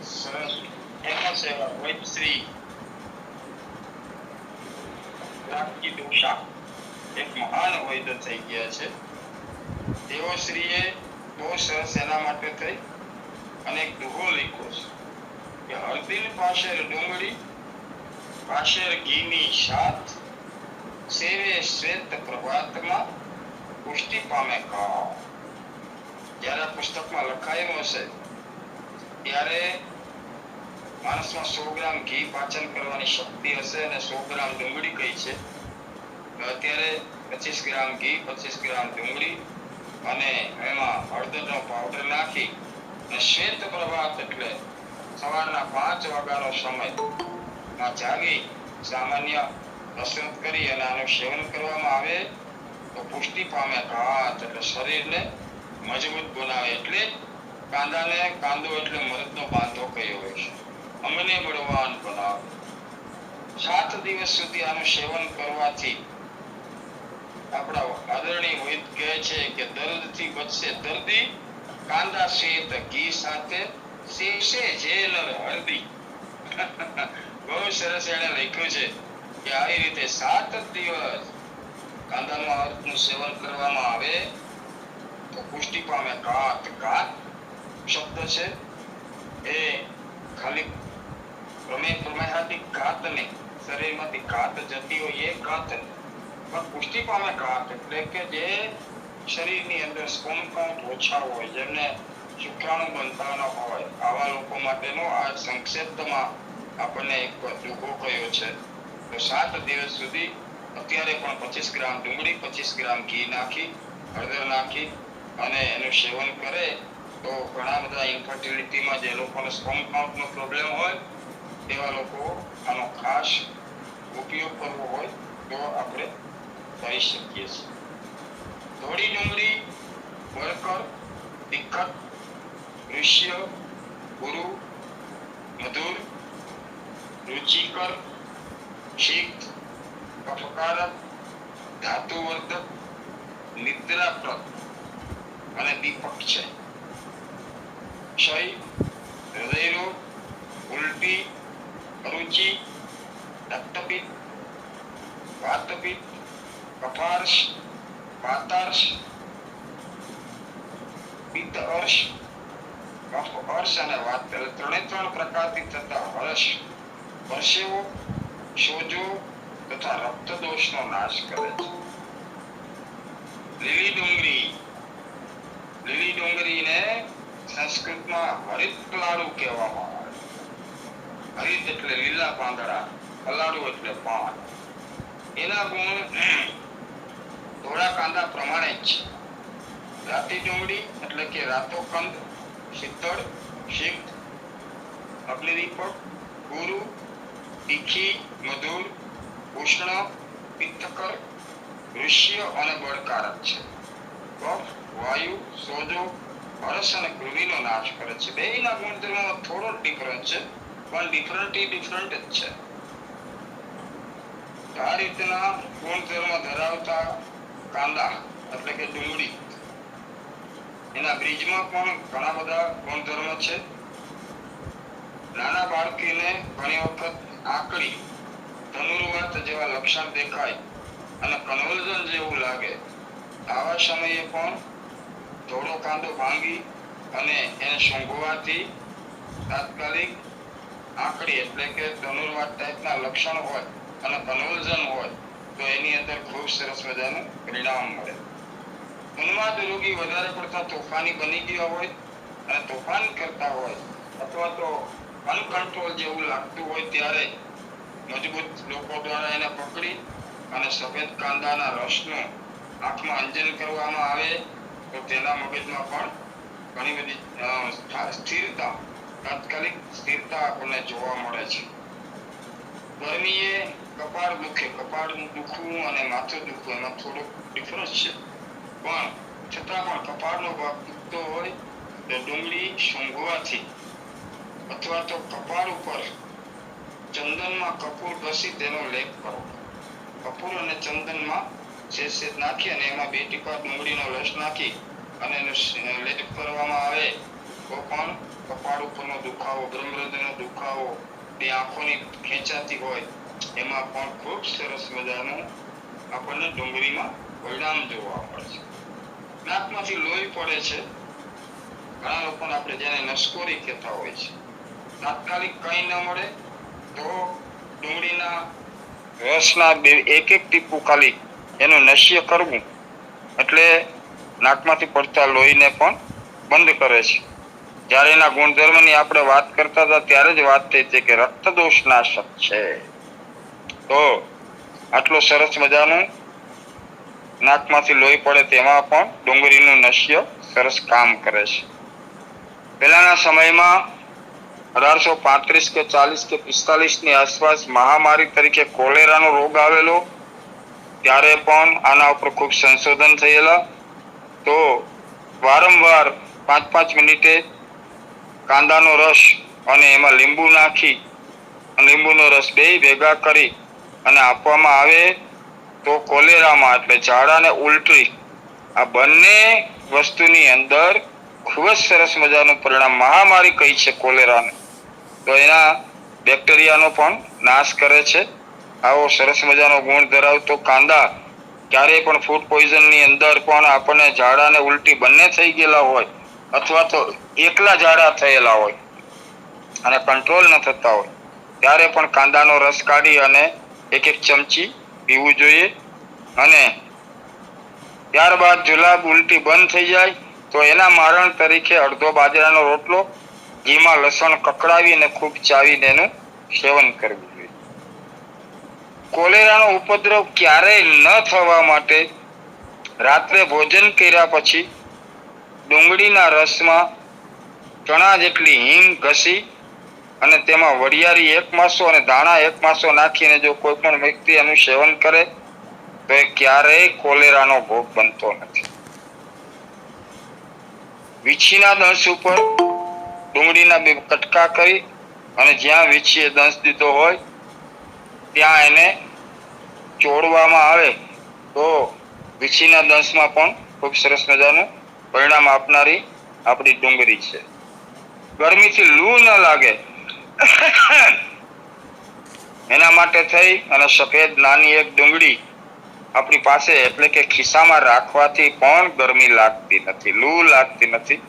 સરસ ફેમસ એવા વૈદ્યશ્રી રામજી ડોસા એક મહાન વૈદ્ય થઈ ગયા છે. તેઓ શ્રીએ બહુ સરસ એના માટે થઈ અને એક દુહો લખ્યો છે કે હળદીન પાછળ ડુંગળી, પાછળ ઘીની સાથ, સેવે શ્વેત પ્રભાતમાં, પુષ્ટિ પામે કાળ. જ્યારે પુસ્તકમાં લખાયું હશે ત્યારે માણસમાં 100 ગ્રામ ઘી પાચન કરવાની શક્તિ હશે અને 100 ગ્રામ ડુંગળી કઈ છે. અત્યારે 25 ગ્રામ ઘી, 25 ગ્રામ ડુંગળી અને એમાં હળદરનો પાવડર નાખી અને શ્વેત પ્રભાત એટલે સવારના 5 વાગ્યાનો સમય માં જાગી સામાન્ય કસરત કરી અને આનું સેવન કરવામાં આવે તો પુષ્ટિ પામે ઘાત એટલે શરીરને મજબૂત બનાવે. એટલે કાંદો એટલે મરદનો બાંધો કયો હોય છે. અંગને બળવાન બનાવે. 7 દિવસ સુધી આનું સેવન કરવાથી આપણા આદરણીય વૈદ કહે છે કે દર્દથી બચશે દર્દી, કાંદા શેત ઘી સાથે શેષે જેલ હળદી. બહુ સરસ એને લખ્યું છે કે આવી રીતે 7 દિવસ કાંદાના અર્થનું સેવન કરવામાં આવે તો પુષ્ટિ પામે ઘાત. ઘાત શબ્દ છે એ ખાલી પ્રમેહાથી ઘાત નહીં, શરીરમાંથી ઘાત જતી હોય એ ઘાત નહીં, પણ પુષ્ટિ પામે ઘાત એટલે કે જે શરીરની અંદર સ્પર્મ કાઉન્ટ ઓછા હોય, જેમને શુક્રાણુ બનતા ન હોય, આવા લોકો માટેનો આ સંક્ષિપ્તમાં આપણને એક ટૂંકો કયો છે. તો 7 દિવસ સુધી અત્યારે પણ 25 ગ્રામ ડુંગળી, 25 ગ્રામ ઘી નાખી, હળદર નાખી અને એનું સેવન કરે તો ઘણા બધા ઇન્ફર્ટિલિટીમાં જે લોકોને સ્પર્મ કાઉન્ટનો પ્રોબ્લેમ હોય તેવા લોકો આનો ખાસ ઉપયોગ કરવો હોય તો આપણે કરી શકીએ છીએ. ધોળી ડુંગળી, વળકર, તિખત, ઋષ્ય, ગુરુ, મધુર, રુચિકર, શીત, કફકારક, ધાતુવર્ધક, નિદ્રાપ્રદ અને દીપક છે. ક્ષય, હૃદયરોગ, ઉલટી, અરુચિ, રક્તપિત્ત, વાતપિત્ત, કફાર્શ, વાતાર્શ, પિત્ત અર્શ, કફ અર્શ અને વાત ત્રણ પ્રકારથી થતા હર્ષ, પરસેવો, સોજો તથા રક્તદોષનો નાશ કરે છે. લીલી ડુંગળીને સંસ્કૃતમાં હરિત પલાળું કહેવામાં આવે. હરિત એટલે લીલા પાંદડા, પલાળું એટલે પાન. એના ગુણ ધોળા કાંદા પ્રમાણે જ છે. રાતી ડુંગળી એટલે કે રાતો કંદ, શીતળ, શીત, અગ્નિદીપક, ગુરુ, તીખી, મધુર, ઉષ્ણ, પિત્તકર, ઋષ્ય અને બળકારક છે. કફ, વાયુ, સોજો, હરસ અને કૃમિનો નાશ કરે છે. બેયના ગુણધર્મોમાં થોડો ડિફરન્સ છે, પણ ડિફરન્ટ જ છે. આ રીતના ગુણધર્મ ધરાવતા કાંદા એટલે કે ડુંગળી, એના બીજમાં પણ ઘણા બધા ગુણધર્મ છે. નાના બાળકીને ઘણી વખત આકડી, ધનુર્વાત જેવા લક્ષણ દેખાય અને કન્વર્ઝન જેવું લાગે, આવા સમયે પણ થોડો કાંદો ભાંગી અને એને સૂંઘવાથી તાત્કાલિક આકડી એટલે કે ધનુર્વાત ટાઈપના લક્ષણ હોય અને કન્વર્ઝન હોય તો એની અંદર ખૂબ સરસ મજાનું પરિણામ મળે. ઉન્માદ રોગી વધારે પડતા તોફાની બની ગયા હોય અને તોફાન કરતા હોય અથવા તો અનકંટ્રોલ જેવું લાગતું હોય ત્યારે મજબૂત લોકો દ્વારા એને પકડી અને સફેદ કાંદાના રસનું આંખમાં અંજન કરવામાં આવે તો તેના મગજમાં પણ ઘણી બધી તાત્કાલિક સ્થિરતા આપણને જોવા મળે છે. ગરમીએ કપાળ દુખે, કપાળનું દુખવું અને માથું દુખવું એમાં થોડોક ડિફરન્સ છે, પણ છતાં પણ કપાળનો ભાગ દુખતો હોય તો ડુંગળી સૂંઘવાથી અથવા તો કપાળ ઉપર ચંદનમાં કપૂર ઘસી તેનો લેપ કરો. કપૂર અને ચંદનમાં સેજ નાખી અને એમાં 2 ટીપા ડુંગળીનો રસ નાખી અને એનો લેપ કરવામાં આવે તો પણ કપાળ ઉપરનો દુખાવો, બ્રહ્મરંધ્રનો દુખાવો, તે આંખોની ખેંચાતી હોય એમાં પણ ખૂબ સરસ મજાનું આપણને ડુંગળીમાં પરિણામ જોવા મળે છે. નાકમાંથી લોહી પડે છે, ઘણા લોકોને આપણે જેને નસકોરી કહેતા હોય છે, તાત્કાલિક કંઈ ન મળે તો ડુંગળીના રસના 1 ટીપું ખાલી એનું નશ્ય કરવું એટલે નાકમાંથી પડતા લોહીને પણ બંધ કરે છે. જ્યારે એના ગુણધર્મની આપણે વાત કરતા હતા ત્યારે જ વાત થઈ છે કે રક્તદોષનાશક છે. તો આટલું સરસ મજાનું નાકમાંથી લોહી પડે તેમાં પણ ડુંગળીનું નશ્ય સરસ કામ કરે છે. પહેલાના સમયમાં 1835 કે 40 કે 45 ની આસપાસ મહામારી તરીકે કોલેરાનો રોગ આવેલો, ત્યારે પણ આના ઉપર ખૂબ સંશોધન થયેલા. તો વારંવાર 5-5 મિનિટે કાંદાનો રસ અને એમાં લીંબુ નાખી લીંબુનો રસ બે ભેગા કરી અને આપવામાં આવે તો કોલેરામાં એટલે ઝાડા અને ઉલટી આ બંને વસ્તુની અંદર ખૂબ જ સરસ મજાનું પરિણામ, મહામારી કહી છે કોલેરાને, તો એના બેક્ટેરિયાનો પણ નાશ કરે છે. આવો સરસ મજાનો ગુણ ધરાવતો કાંદા ક્યારેય પણ ફૂડ પોઈઝનની અંદર પણ આપણને ઝાડા અને ઉલટી બંને થઈ ગયેલા હોય અથવા તો એકલા ઝાડા થયેલા હોય અને કંટ્રોલ ન થતા હોય ત્યારે પણ કાંદાનો રસ કાઢી અને 1-1 ચમચી પીવું જોઈએ. અને ત્યારબાદ જુલાબ ઉલટી બંધ થઈ જાય તો એના મારણ તરીકે અડધો બાજરાનો રોટલો ઘીમાં લસણ કકડાવી અને ખૂબ ચાવીને એનું સેવન કરવું જોઈએ. કોલેરાનો ઉપદ્રવ ક્યારેય ન થવા માટે રાત્રે ભોજન કર્યા પછી ડુંગળીના રસમાં ચણા જેટલી હિંગ ઘસી અને તેમાં વરિયાળી 1 માસો અને ધાણા 1 માસો નાખીને જો કોઈ પણ વ્યક્તિ એનું સેવન કરે તો એ ક્યારેય કોલેરાનો ભોગ બનતો નથી. વીછીના દંશ ઉપર ડુંગળીના 2 કટકા કરી અને જ્યાં વીછીએ દંશ દીધો હોય ત્યાં એને ચોળવામાં આવે તો વીછીના દંશમાં પણ ખૂબ સરસ મજાનું પરિણામ આપનારી આપણી ડુંગળી છે. ગરમીથી લૂ ન લાગે એના માટે થઈ અને સફેદ નાની એક ડુંગળી આપણી પાસે એટલે કે ખિસ્સામાં રાખવાથી પણ ગરમી લાગતી નથી, લૂ લાગતી નથી.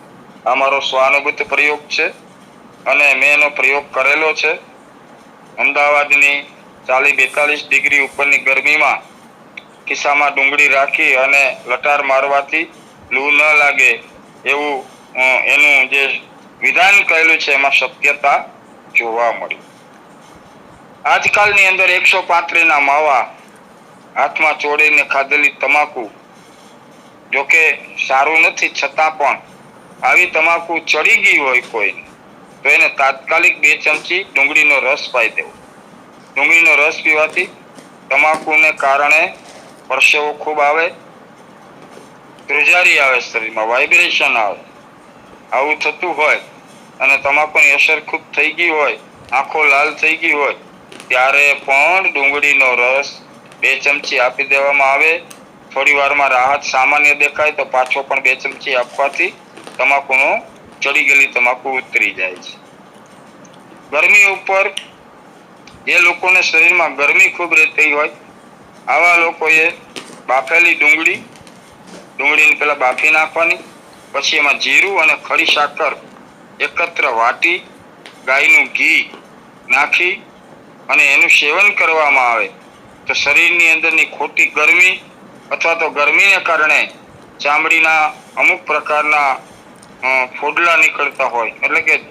આ મારો સ્વાનુભૂત પ્રયોગ છે અને મેં એનો પ્રયોગ કરેલો છે. અમદાવાદની 40-42 ડિગ્રી ઉપરની ગરમીમાં ખિસ્સામાં ડુંગળી રાખી અને લટાર મારવાથી લૂ ન લાગે એવું એનું જે વિધાન કરેલું છે એમાં શક્યતા જોવા મળી. આજકાલની અંદર 135 ના માવા, હાથમાં ચોળીને ખાધેલી તમાકુ, જોકે સારું નથી છતાં પણ આવી તમાકુ ચડી ગઈ હોય કોઈ તો એને તાત્કાલિક 2 ચમચી ડુંગળીનો રસ પાઈ દેવો. ડુંગળીનો રસ પીવાથી તમાકુને કારણે પરસેવો ખૂબ આવે, ધ્રુજારી આવે, શરીરમાં વાઇબ્રેશન આવે. આવું થતું હોય અને તમાકુની અસર ખૂબ થઈ ગઈ હોય, આંખો લાલ થઈ ગઈ હોય ત્યારે પણ ડુંગળીનો રસ 2 ચમચી આપી દેવામાં આવે. થોડી વારમાં રાહત સામાન્ય દેખાય તો પાછો પણ 2 ચમચી આપવાથી તમાકુનો ચડી ગયેલી તમાકુ ઉતરી જાય છે. ગરમી ઉપર જે લોકોને શરીરમાં ગરમી ખૂબ રહેતી હોય આવા લોકોએ બાફેલી ડુંગળીને પહેલા બાફી નાખવાની, પછી એમાં જીરું અને ખડી સાકર એકત્ર વાટી ગાયનું ઘી નાખી અને એનું સેવન કરવામાં આવે તો શરીરની અંદરની ખોટી ગરમી અથવા તો ગરમીને કારણે ચામડીના અમુક પ્રકારના ફોડલા નીકળતા હોય એટલે કે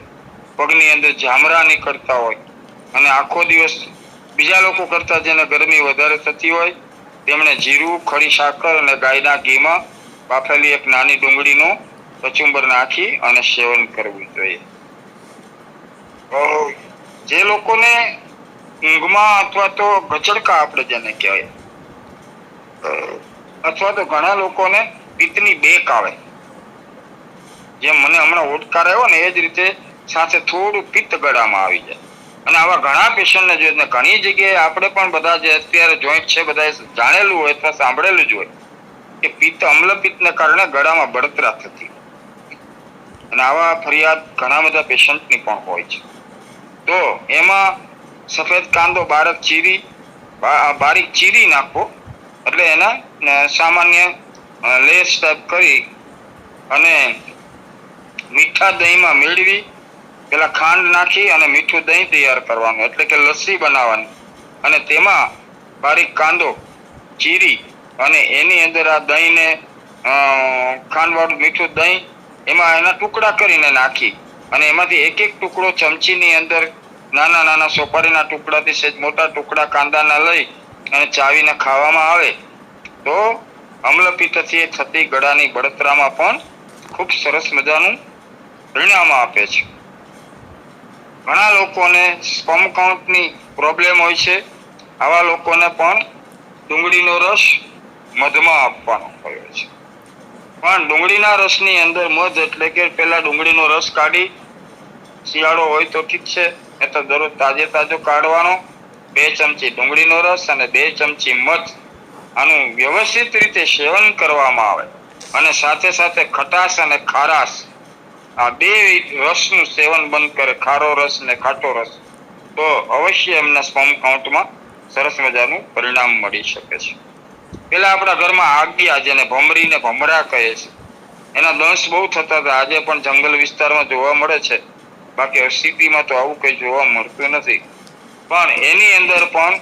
પગની અંદર જામરા નીકળતા હોય અને આખો દિવસ બીજા લોકો કરતા જેને ગરમી વધારે થતી હોય તેમણે જીરું, ખડી સાકર અને ગાયના ઘીમાં બાફેલી એક નાની ડુંગળીનો કચુંબર નાખી અને સેવન કરવું જોઈએ. જે લોકોને ઊંઘમાં અથવા તો ગચડકા આપણે જેને કહેવાય અથવા તો ઘણા લોકોને પિત્તની બેક આવે, જેમ મને હમણાં ઓડકાર આવ્યો ને એ જ રીતે સાથે થોડું પિત્ત ગળામાં આવી જાય. અને આવા ઘણા પેશન્ટને જોઈએ ઘણી જગ્યાએ આપણે પણ બધા જે અત્યારે જોઈન્ટ છે બધા જાણેલું હોય અથવા સાંભળેલું જ હોય કે અમ્લપિત્તને કારણે ગળામાં બળતરા થતી અને આવા ફરિયાદ ઘણા બધા પેશન્ટની પણ હોય છે. તો એમાં સફેદ કાંદો બારીક ચીરી નાખો એટલે એના સામાન્ય લેસ ટાઈપ કરી અને મીઠા દહીંમાં મેળવી પેલા ખાંડ નાખી અને મીઠું દહીં તૈયાર કરવાનું એટલે કે લસ્સી બનાવવાની અને તેમાં બારીક કાંદો ચીરી અને એની અંદર આ દહીંને ખાંડવાળું મીઠું દહીં એમાં એના ટુકડા કરીને નાખી અને એમાંથી એક એક ટુકડો ચમચીની અંદર નાના નાના સોપારીના ટુકડાથી સહેજ મોટા ટુકડા કાંદાના લઈ અને ચાવીને ખાવામાં આવે તો અમ્લપિત્તથી થતી ગળાની બળતરામાં પણ ખૂબ સરસ મજાનું પરિણામ આપે છે. ઘણા લોકોને સ્પર્મ કાઉન્ટની પ્રોબ્લેમ હોય છે. આવા લોકોને પણ ડુંગળીનો રસ મધમાં આપવાનો હોય છે. પણ ડુંગળીના રસની અંદર મધ એટલે કે પેલા ડુંગળીનો રસ કાઢી, શિયાળો હોય તો ઠીક છે, એ તો દરરોજ તાજો કાઢવાનો. 2 ચમચી ડુંગળીનો રસ અને 2 ચમચી મધ આનું વ્યવસ્થિત રીતે સેવન કરવામાં આવે અને સાથે સાથે ખટાશ અને ખારાશ આ 2 રસનું સેવન બંધ કરે, ખારો રસ ને ખાટો રસ, તો અવશ્ય એમના સ્પર્મ કાઉન્ટમાં સરસ મજાનું પરિણામ મળી શકે છે. પેલા આપણા ઘરમાં આગિયા, જેને ભમરીને ભમરા કહે છે, એના દંશ બહુ થતા હતા. આજે પણ જંગલ વિસ્તારમાં જોવા મળે છે. બાકી સિટીમાં તો આવું કઈ જોવા મળતું નથી. પણ એની અંદર પણ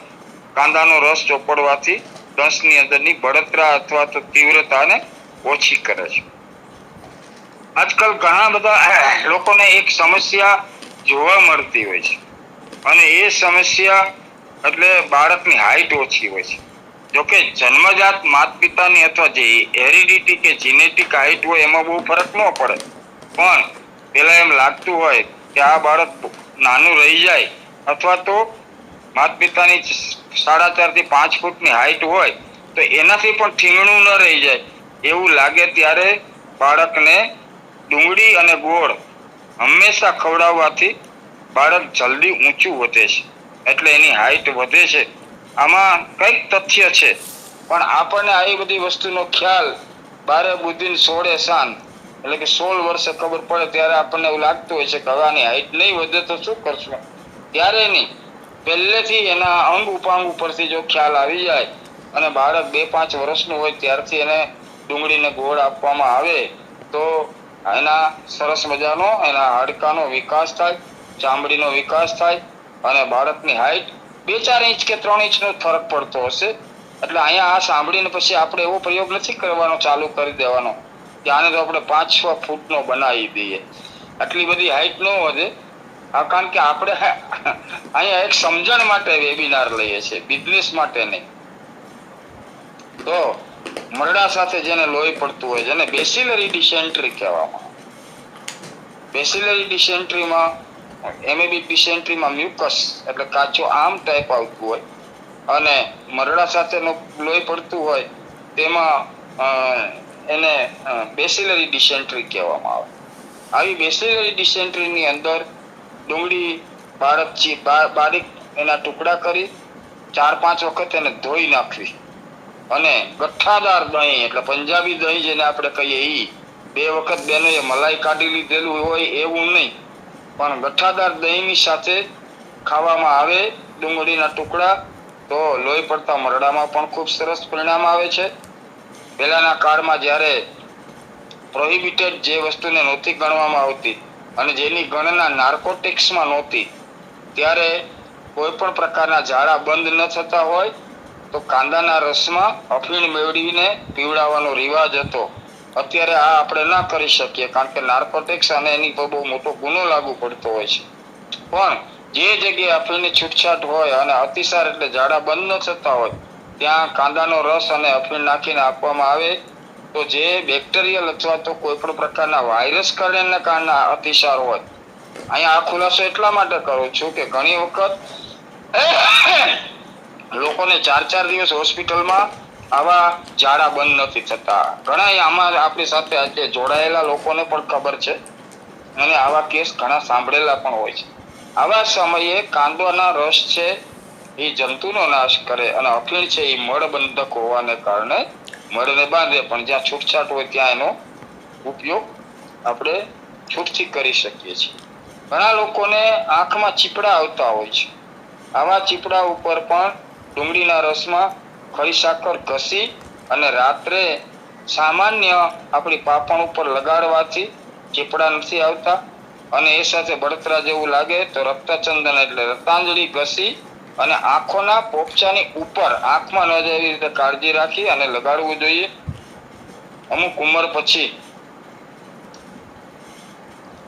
કાંદાનો રસ ચોપડવાથી દંશની અંદરની બળતરા અથવા તો તીવ્રતાને ઓછી કરે છે. આજકાલ ઘણા બધા લોકોને એક સમસ્યા જોવા મળતી હોય છે અને એ સમસ્યા એટલે બાળકની હાઈટ ઓછી હોય છે. જોકે જન્મજાત માતા પિતાની અથવા જે હેરિડિટી કે જીનેટિક હાઈટ હોય એમાં બહુ ફરક ન પડે, પણ પેલા એમ લાગતું હોય કે આ બાળક નાનું રહી જાય અથવા તો માતા પિતાની 4.5 થી 5 ફૂટની હાઈટ હોય તો એનાથી પણ ઠીંગણું ન રહી જાય એવું લાગે ત્યારે બાળકને ડુંગળી અને ગોળ હંમેશા ખવડાવવાથી બાળક જલ્દી ઊંચું વધે છે, એટલે એની હાઈટ વધે છે. આમાં કઈક તથ્ય છે, પણ આપણને આવી બધી વસ્તુનો ખ્યાલ 12 બુદ્ધિને 16 શાન, એટલે કે 16 વર્ષે ખબર પડે ત્યારે આપણને એવું લાગતું હોય છે કે હવે આની હાઈટ નહીં વધે તો શું કરશું. ત્યારે નહીં, પહેલેથી એના અંગ ઉપાંગ ઉપરથી જો ખ્યાલ આવી જાય અને બાળક 2-5 વર્ષનું હોય ત્યારથી એને ડુંગળીને ગોળ આપવામાં આવે તો એના સરસ મજાનો એના હાડકાનો વિકાસ થાય, ચામડીનો વિકાસ થાય અને બાળકની હાઈટ 2-4 ઇંચ કે 3 ઇંચનો ફરક પડતો હશે. એટલે અહીંયા આ સાંભળીને પછી આપણે એવો પ્રયોગ નથી કરવાનો, ચાલુ કરી દેવાનો કે આને તો આપણે 5-6 ફૂટનો બનાવી દઈએ. આટલી બધી હાઈટ ન વધે. કારણ કે આપણે અહીંયા એક સમજણ માટે વેબિનાર લઈએ છીએ, બિઝનેસ માટે નહીં. તો મરડા સાથે જેને લોહી પડતું હોય, જેને બેસિલરી ડિસેન્ટ્રી કહેવામાં આવે. બેસિલરી ડિસેન્ટ્રીમાં એમેબિક ડિસેન્ટ્રીમાં મ્યુકસ એટલે કાચો આમ ટાઈપ આવતું હોય અને મરડા સાથેનું લોહી પડતું હોય તેમાં એને બેસિલરી ડિસેન્ટ્રી કહેવામાં આવે. આવી બેસિલરી ડિસેન્ટ્રીની અંદર ડુંગળી બારીક એના ટુકડા કરી 4-5 વખત એને ધોઈ નાખવી અને ગઠ્ઠાદાર દહીં એટલે પંજાબી દહીં જેને આપણે કહીએ એ 2 વખત બેને મલાઈ કાઢી લીધેલું હોય એવું નહીં, પણ ગઠ્ઠાદાર દહીંની સાથે ખાવામાં આવે ડુંગળીના ટુકડા તો લોહી પડતા મરડામાં પણ ખૂબ સરસ પરિણામ આવે છે. પહેલાના કાળમાં જ્યારે પ્રોહિબિટેડ જે વસ્તુને નહોતી ગણવામાં આવતી અને જેની ગણના નાર્કોટિક્સમાં નહોતી, ત્યારે કોઈ પણ પ્રકારના ઝાડા બંધ ન થતા હોય તો કાંદાના રસમાં અફીણ મેળવીને પીવડાવવાનો રિવાજ હતો. અત્યારે આ આપણે ના કરી શકીએ કારણ કે નાર્કોટિક્સ અને એની પર બહુ મોટો ગુનો લાગુ પડતો હોય છે. પણ જે જગ્યાએ અફીણની છૂટછાટ હોય અને અતિસાર એટલે ઝાડા બંધ ન થતા હોય ત્યાં કાંદાનો રસ અને અફીણ નાખીને આપવામાં આવે તો જે બેક્ટેરિયલ અથવા તો કોઈ પણ પ્રકારના વાયરસ કારણના અતિસાર હોય. અહીંયા આ ખુલાસો એટલા માટે કરું છું કે ઘણી વખત લોકોને 4-4 દિવસ હોસ્પિટલમાં આવા ઝાડા બંધ નથી થતા. ઘણા આમાં આપણી સાથે આજે જોડાયેલા લોકોને પણ ખબર છે અને આવા કેસ ઘણા સાંભળેલા પણ હોય છે. આવા સમયે કાંદાના રસ છે એ જંતુનો નાશ કરે અને અફીણ છે એ મળબંધક હોવાને કારણે મળને બાંધે, પણ જ્યાં છૂટછાટ હોય ત્યાં એનો ઉપયોગ આપણે છૂટથી કરી શકીએ છીએ. ઘણા લોકોને આંખમાં ચીપડા આવતા હોય છે. આવા ચીપડા ઉપર પણ ડુંગળીના રસમાં ખડી સાકર ઘસી અને રાત્રે સામાન્ય આપણી પાપણ ઉપર લગાડવાથી ચીપડા નથી આવતા અને એ સાથે બળતરા જેવું લાગે તો રક્તચંદન એટલે રતાંજળી ઘસી અને આંખોના પોપચાની ઉપર, આંખમાં ન જાય એવી રીતે કાળજી રાખી અને લગાડવું જોઈએ અમુક ઉંમર પછી.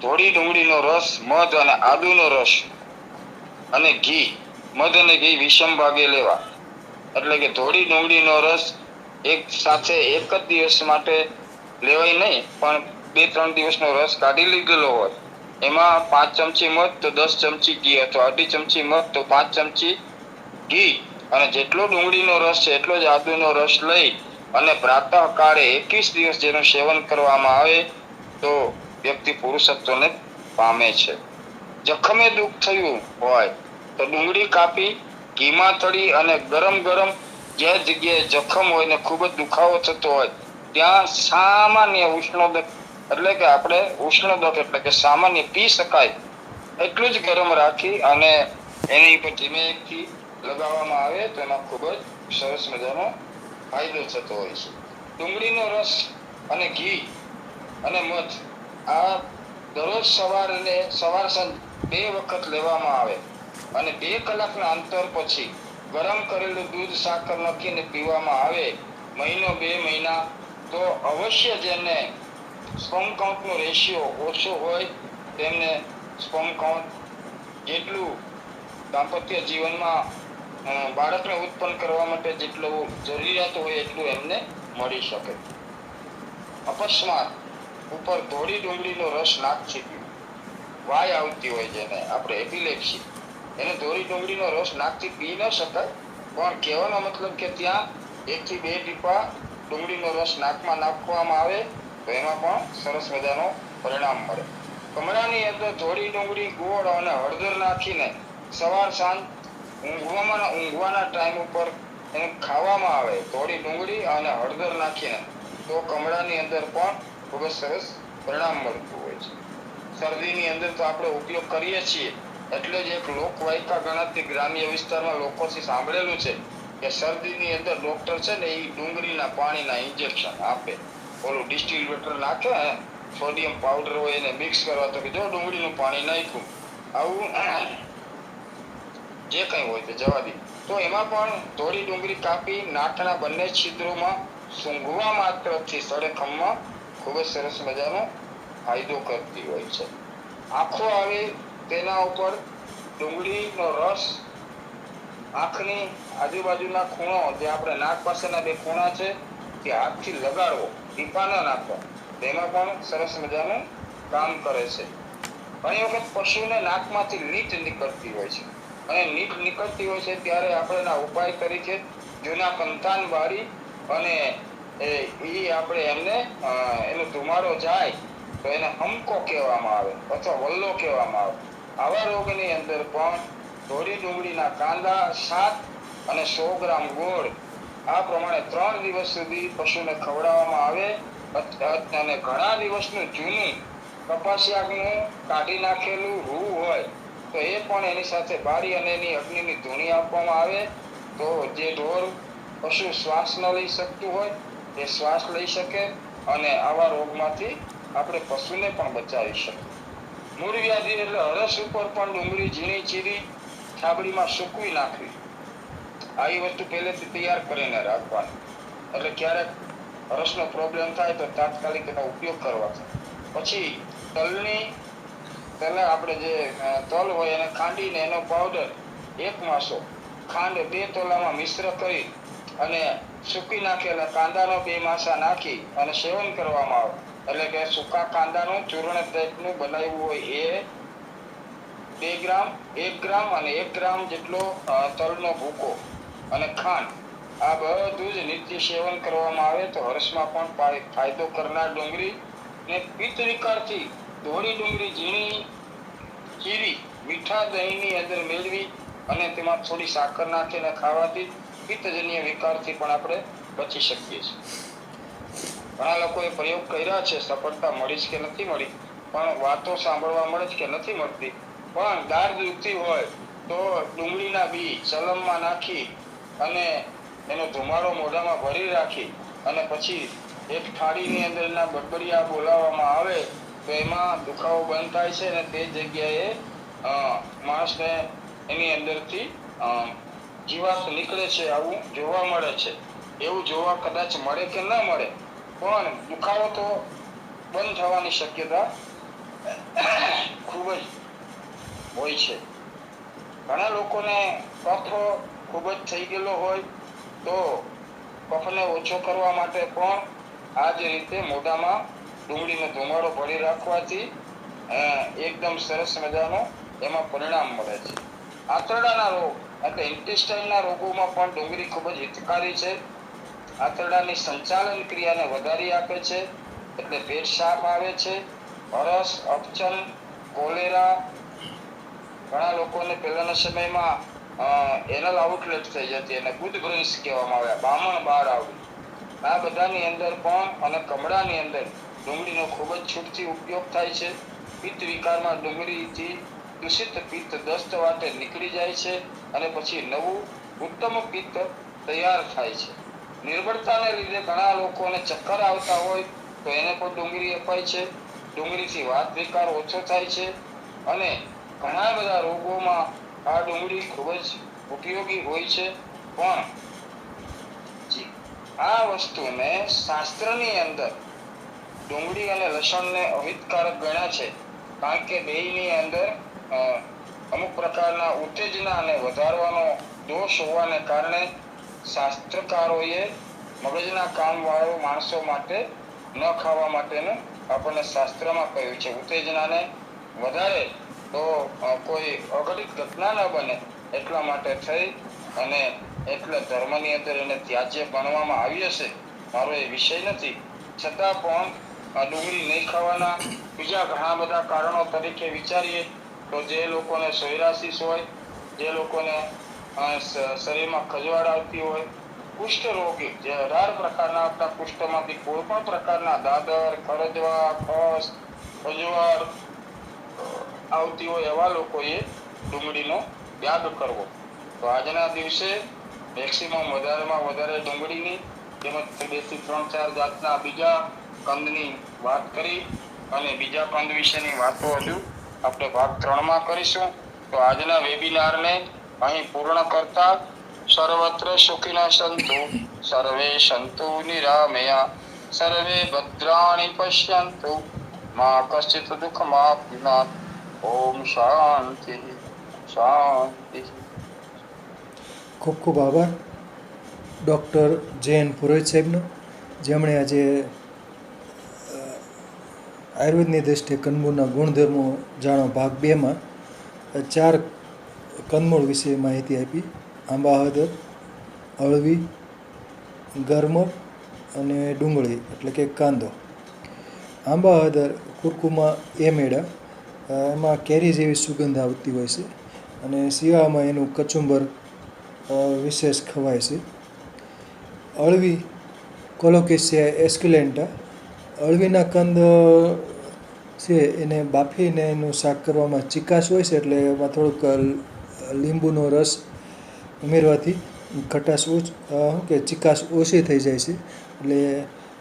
થોડી ડુંગળીનો રસ, મધ અને આદુનો રસ અને ઘી, મધ અને ઘી વિષમ ભાગે લેવા. એટલે કે થોડી ડુંગળીનો રસ એક સાથે એક જ દિવસ માટે લેવાય નહીં, પણ 2-3 દિવસનો રસ કાઢી લીધેલો હોય, એમાં 5 ચમચી મધ તો 10 ચમચી ઘી, અથવા 2.5 ચમચી મધ તો 5 ચમચી ઘી, અને જેટલો ડુંગળીનો રસ છે એટલો જ આદુનો રસ લઈ અને પ્રાતઃકાળે 21 દિવસ જેનું સેવન કરવામાં આવે તો વ્યક્તિ પુરુષત્વને પામે છે. જખમે દુઃખ થયું હોય તો ડુંગળી કાપી ઘીમાં તળી અને ગરમ ગરમ જે જગ્યાએ જખમ હોય ને ખૂબ જ દુખાવો થતો હોય ત્યાં સામાન્ય ઉષ્ણોદક, એટલે કે આપણે ઉષ્ણોદક એટલે કે સામાન્ય પી શકાય એટલું જ ગરમ રાખી અને એની ઉપર ધીમેથી લગાવવામાં આવે તો એમાં ખૂબ જ સરસ મજાનો ફાયદો થતો હોય છે. ડુંગળીનો રસ અને ઘી અને મધ આ દરરોજ સવાર સાંજ 2 વખત લેવામાં આવે અને 2 કલાકના અંતર પછી ગરમ કરેલું દૂધ સાકર નાખીને પીવામાં આવે મહિનો 2 મહિના, તો અવશ્ય જેને સ્પર્મ કાઉન્ટનો રેશિયો ઓછો હોય તેમને સ્પર્મ કાઉન્ટ જેટલું દાંપત્ય જીવનમાં બાળકને ઉત્પન્ન કરવા માટે જેટલું જરૂરિયાત હોય એટલું એમને મળી શકે. અકસ્માત ઉપર થોડી ડુંગળીનો રસ નાખી પીવો. વાય આવતી હોય જેને આપણે એપિલેપ્સી, એને થોડી ડુંગળીનો રસ નાખી પી ન શકાય, પણ કહેવાનો મતલબ કે ત્યાં 1 થી 2 ટીપા ડુંગળીનો રસ નાકમાં નાખવામાં આવે તો એમાં પણ સરસ મજાનો પરિણામ મળે. કમળાની અંદર થોડી ડુંગળી, ગોળ અને હળદર નાખીને સવાર સાંજ ઊંઘવાના ટાઈમ ઉપર એને ખાવામાં આવે, થોડી ડુંગળી અને હળદર નાખીને, તો કમળાની અંદર પણ ખૂબ જ સરસ પરિણામ મળતું હોય છે. શરદીની અંદર તો આપણે ઉપયોગ કરીએ છીએ એટલે જ એક લોકવાયકા ગણાતી ગ્રામ્ય વિસ્તારમાં લોકોથી સાંભળેલું છે કે શરદીની અંદર ડોક્ટર છે ને એ ડુંગળીના પાણીના ઇન્જેક્શન આપે. ઓલું ડિસ્ટિલ વોટર નાખે, સોડિયમ પાવડર હોય એને મિક્સ કરવા, તો કે જો ડુંગળીનું પાણી નાખ્યું, આવું જે કંઈ હોય તે જવા દે. તો એમાં પણ થોડી ડુંગળી કાપી નાકના બંને છિદ્રોમાં સૂંઘવા માત્રથી સળેખમમાં ખૂબ જ સરસ મજાનો ફાયદો કરતી હોય છે. આંખો આવે તેના ઉપર ડુંગળીનો રસ આંખની આજુબાજુના ખૂણો, જે આપણે નાક પાસેના 2 ખૂણા છે તે હાથથી લગાડવો, ટીપા ન નાખવા, તેમાં પણ સરસ મજાનું કામ કરે છે. ઘણી વખત પશુને નાકમાંથી નીટ નીકળતી હોય છે અને નીટ નીકળતી હોય છે ત્યારે આપણે એના ઉપાય તરીકે જૂના કંતાન બારી અને એ આપણે એમને એનો ધુમાડો જાય તો એને હમકો કહેવામાં આવે અથવા વલ્લો કહેવામાં આવે. આવા રોગની અંદર પણ થોડી ડુંગળીના કાંદા 7 અને 100 ગ્રામ ગોળ આ પ્રમાણે 3 દિવસ સુધી પશુને ખવડાવવામાં આવે અને ઘણા દિવસનું જૂનું કપાસિયાનું કાઢી નાખેલું રૂ હોય તો એ પણ એની સાથે બારી અને એની અગ્નિની ધૂણી આપવામાં આવે તો જે ઢોર પશુ શ્વાસ ન લઈ શકતું હોય એ શ્વાસ લઈ શકે અને આવા રોગમાંથી આપણે પશુને પણ બચાવી શકીએ. મૂળ વ્યાધિ એટલે હરસ ઉપર પણ ડુંગળી ઝીણી ચીરી છાબડીમાં સૂકવી નાખવી. આવી વસ્તુ પહેલેથી તૈયાર કરીને રાખવાની, એટલે ક્યારેક હરસનો પ્રોબ્લેમ થાય તો તાત્કાલિક એનો ઉપયોગ કરવા. પછી તલ આપણે જે તલ હોય એને ખાંડીને એનો પાવડર 1 માસો ખાંડ 2 તોલામાં મિશ્ર કરી અને સૂકી નાખેલા કાંદાનો 2 માસા નાખી અને સેવન કરવામાં આવે. એટલે કે સૂકા કાંદાનું ચૂર્ણ ટાઈપનું બનાવ્યું હોય એ 2 ગ્રામ, 1 ગ્રામ અને 1 ગ્રામ જેટલો તલનો ભૂકો અને ખાંડ, આ બધું જ નિત્ય સેવન કરવામાં આવે તો હરસમાં પણ ફાયદો કરનાર ડુંગળી ને પિત્ત વિકારથી ધોળી ડુંગળી ઝીણી ચીરી મીઠા દહીંની અંદર મેળવી અને તેમાં થોડી સાકર નાખીને ખાવાથી પિત્તજન્ય વિકારથી પણ આપણે બચી શકીએ છીએ. ઘણા લોકોએ પ્રયોગ કર્યા છે, સફળતા મળી છે કે નથી મળી, પણ વાતો સાંભળવા મળે છે કે નથી મળતી. પણ દાળ દુખતી હોય તો ડુંગળીના બી ચલમમાં નાખી અને એનો ધુમાડો મોઢામાં ભરી રાખી અને પછી એક થાળીની અંદર એના બડબડિયા બોલાવવામાં આવે તો એમાં દુખાવો બંધ થાય છે અને તે જગ્યાએ માણસને એની અંદરથી જીવાત નીકળે છે, આવું જોવા મળે છે. એવું જોવા કદાચ મળે કે ન મળે, પણ દુખાવો તો બંધ થવાની શક્યતા ખૂબ જ હોય છે. ઘણા લોકોને કફ ખૂબ જ થઈ ગયેલો હોય તો કફને ઓછો કરવા માટે પણ આ જ રીતે મોઢામાં ડુંગળીનો ધુમાડો ભરી રાખવાથી એકદમ સરસ મજાનો એમાં પરિણામ મળે છે. આંતરડાના રોગ એટલે ઇન્ટેસ્ટાઇનના રોગોમાં પણ ડુંગળી ખૂબ જ હિતકારી છે. આંતરડાની સંચાલન ક્રિયાને વધારી આપે છે, એટલે પેટ સાફ આવે છે. હરસ, અપચન, કોલેરા, ઘણા લોકોને પહેલાના સમયમાં એનલ આઉટલેટ થઈ જતી અને ગુદભ્રંશ કહેવામાં આવે, બામણ બહાર આવવું. આ બધાની અંદર પણ અને કમળાની અંદર ડુંગળીનો ખૂબ જ છૂટથી ઉપયોગ થાય છે. પિત્ત વિકારમાં ડુંગળીથી દૂષિત પિત્ત દસ્ત વાટે નીકળી જાય છે અને પછી નવું ઉત્તમ પિત્ત તૈયાર થાય છે. નિર્બળતાને લીધે ઘણા લોકોને ચક્કર આવતા હોય તો એને પણ ડુંગળી અપાય છે. ડુંગળીથી વાત વિકાર ઓછો થાય છે અને ઘણા બધા રોગોમાં આ ડુંગળી ખૂબ જ ઉપયોગી હોય છે. પણ આ વસ્તુને શાસ્ત્રની અંદર ડુંગળી અને લસણને અહિતકારક ગણ્યા છે, કારણ કે બેયની અંદર અમુક પ્રકારના ઉત્તેજનાને વધારવાનો દોષ હોવાને કારણે શાસ્ત્રકારોએ મગજના કામવાળો માણસો માટે ન ખાવા માટેનું આપણને શાસ્ત્રમાં કહ્યું છે. ઉત્તેજનાને વધારે તો કોઈ અઘટિત ઘટના ન બને એટલા માટે થઈ અને એટલે ધર્મની અંદર એને ત્યાજ્ય ગણવામાં આવી હશે. મારો એ વિષય નથી, છતાં પણ ડુંગળી નહીં ખાવાના બીજા ઘણા બધા કારણો તરીકે વિચારીએ તો જે લોકોને સોયરાસિસ હોય, જે લોકોને શરીરમાં ખજવાળ આવતી હોય, કુષ્ઠ રોગી, જે 18 પ્રકારના આપણા કુષ્ઠમાંથી કોઈ પણ પ્રકારના દાદર, ખરજવા, ખસ, ખજવાળ આવતી હોય એવા લોકોએ ડુંગળીનો ત્યાગ કરવો. તો આજના દિવસે મેક્સિમમ વધારેમાં વધારે ડુંગળીની તેમજ 2 થી 3-4 જાતના બીજા કંદની વાત કરી અને બીજા કંદ વિશેની વાતો હજુ આપણે ભાગ 3માં કરીશું. તો આજના વેબિનારને અહીં પૂર્ણ કરતા સર્વત્ર સુખિનઃ સંતુ સર્વે સંતુ નિરામયા સર્વે ભદ્રાણિ પશ્યન્તુ મા કશ્ચિત દુઃખમાપ્નુયાત. ઓમ શાંતિ શાંતિ. ખૂબ ખૂબ આભાર ડૉક્ટર જે.એન. પુરોહિત સાહેબનો, જેમણે આજે આયુર્વેદની દૃષ્ટિએ કંદમૂળના ગુણધર્મો જાણો ભાગ 2માં 4 કંદમૂળ વિશે માહિતી આપી. આંબા હળદર, અળવી, ગરમર અને ડુંગળી એટલે કે કાંદો. આંબા હળદર કુરકુમા એમેડા, એમાં કેરી જેવી સુગંધ આવતી હોય છે અને શિયાળામાં એનું કચુંબર વિશેષ ખવાય છે. અળવી કોલોકેસિયા એસ્ક્યુલેન્ટા, અળવીના કંદ છે એને બાફીને એનું શાક કરવામાં ચીકાશ હોય છે, એટલે એમાં થોડુંક લીંબુનો રસ ઉમેરવાથી ખટાશ કે ચીકાશ ઓછી થઈ જાય છે, એટલે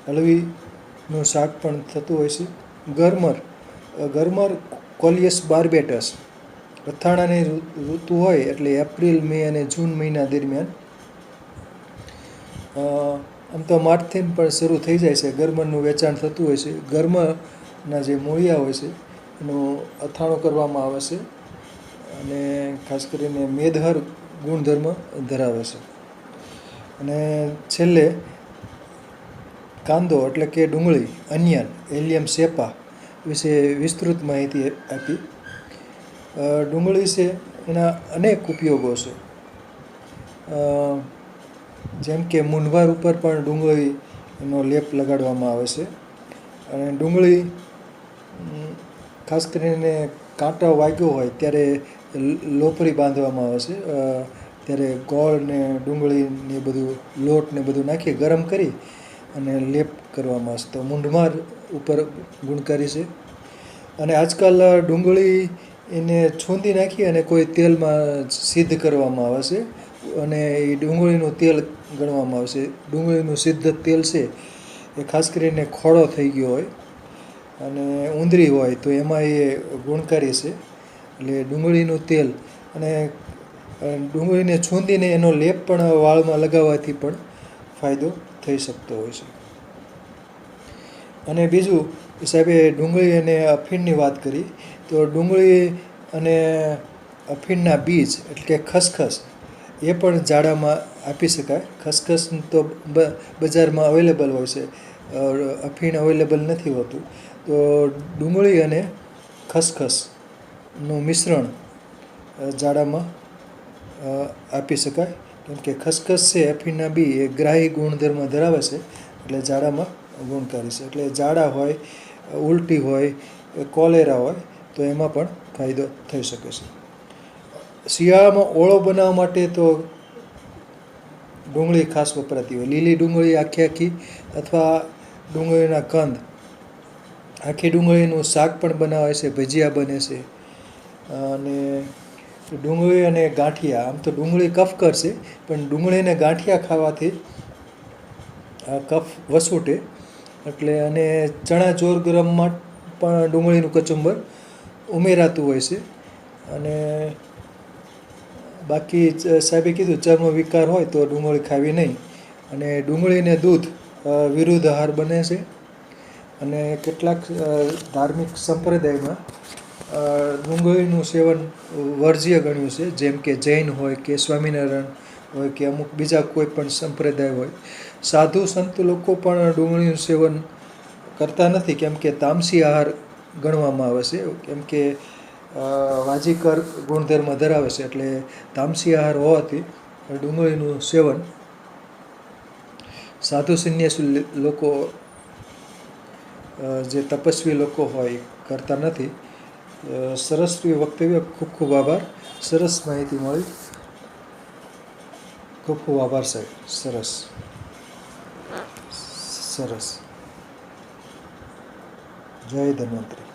અળવીનું શાક પણ થતું હોય છે. ગરમર કોલિયસ બાર્બેટસ, અથાણાની ઋતુ હોય એટલે એપ્રિલ, મે અને જૂન મહિના દરમિયાન, આમ તો માર્ચથી પણ શરૂ થઈ જાય છે, ગરમરનું વેચાણ થતું હોય છે. ગરમરના જે મૂળિયા હોય છે એનું અથાણું કરવામાં આવે છે અને ખાસ કરીને મેદહર ગુણધર્મ ધરાવે છે. અને છેલ્લે કાંદો એટલે કે ડુંગળી, અનિયન, એલિયમ સેપા વિશે વિસ્તૃત માહિતી આપી. ડુંગળી છે એના અનેક ઉપયોગો છે, જેમ કે મૂંઢવાર ઉપર પણ ડુંગળીનો લેપ લગાડવામાં આવે છે. અને ડુંગળી ખાસ કરીને કાંટો વાગ્યો હોય ત્યારે લોપરી બાંધવામાં આવે છે. ત્યારે ગોળ ને ડુંગળીને બધું લોટ ને બધું નાખી ગરમ કરી અને લેપ કરવામાં આવે છે. તો મૂંઢમાર ઉપર ગુણકારી છે. અને આજકાલ ડુંગળી એને છૂંદી નાખી અને કોઈ તેલમાં સિદ્ધ કરવામાં આવે છે અને એ ડુંગળીનું તેલ ગણવામાં આવે છે. ડુંગળીનું સિદ્ધ તેલ છે એ ખાસ કરીને ખોડો થઈ ગયો હોય અને ઉંદરી હોય તો એમાં એ ગુણકારી છે. એટલે ડુંગળીનું તેલ અને ડુંગળીને છૂંદીને એનો લેપ પણ વાળમાં લગાવવાથી પણ ફાયદો થઈ શકતો હોય છે. અને બીજું સાહેબે ડુંગળી અને અફીણની વાત કરી. તો ડુંગળી અને અફીણના બીજ એટલે કે ખસખસ એ પણ જાડામાં આપી શકાય. ખસખસ તો બજારમાં અવેલેબલ હોય છે, અફીણ અવેલેબલ નથી હોતું. તો ડુંગળી અને ખસખસનું મિશ્રણ જાડામાં આપી શકાય. કેમ કે ખસખસ છે, અફીણના બી એ ગ્રાહી ગુણધર્મ ધરાવે છે, એટલે જાડામાં ગુણકારી છે. એટલે જાડા હોય, ઉલટી હોય, કોલેરા હોય તો એમાં પણ ફાયદો થઈ શકે છે. શિયાળામાં ઓળો બનાવવા માટે તો ડુંગળી ખાસ વપરાતી હોય. લીલી ડુંગળી આખી અથવા ડુંગળીના કંદ, આખી ડુંગળીનું શાક પણ બનાવાય છે, ભજીયા બને છે. અને ડુંગળી અને ગાંઠિયા, આમ તો ડુંગળી કફકર છે, પણ ડુંગળીને ગાંઠિયા ખાવાથી કફ વસૂટે. એટલે અને ચણા ચોર ગરમમાં પણ ડુંગળીનું કચુંબર ઉમેરાતું હોય છે. અને બાકી સાહેબે કીધું ચર્મ વિકાર હોય તો ડુંગળી ખાવી નહીં. અને ડુંગળીને દૂધ વિરુદ્ધ આહાર બને છે. અને કેટલાક ધાર્મિક સંપ્રદાયમાં ડુંગળીનું સેવન વર્જ્ય ગણ્યું છે, જેમ કે જૈન હોય કે સ્વામિનારાયણ હોય કે અમુક બીજા કોઈ પણ સંપ્રદાય હોય. સાધુ સંત લોકો પણ ડુંગળીનું સેવન કરતા નથી, કેમ કે તામસી આહાર ગણવામાં આવે છે. કેમ કે વાજીકર ગુણધર્મ ધરાવે છે, એટલે તામસી આહાર હોવાથી ડુંગળીનું સેવન સાધુ સંન્યાસી લોકો, જે તપસ્વી લોકો હોય, કરતા નથી. સરસ વક્તવ્ય. ખૂબ ખૂબ આભાર. સરસ માહિતી મળી. ખૂબ ખૂબ આભાર સાહેબ. સરસ સરસ. જય ધન્વંતરી.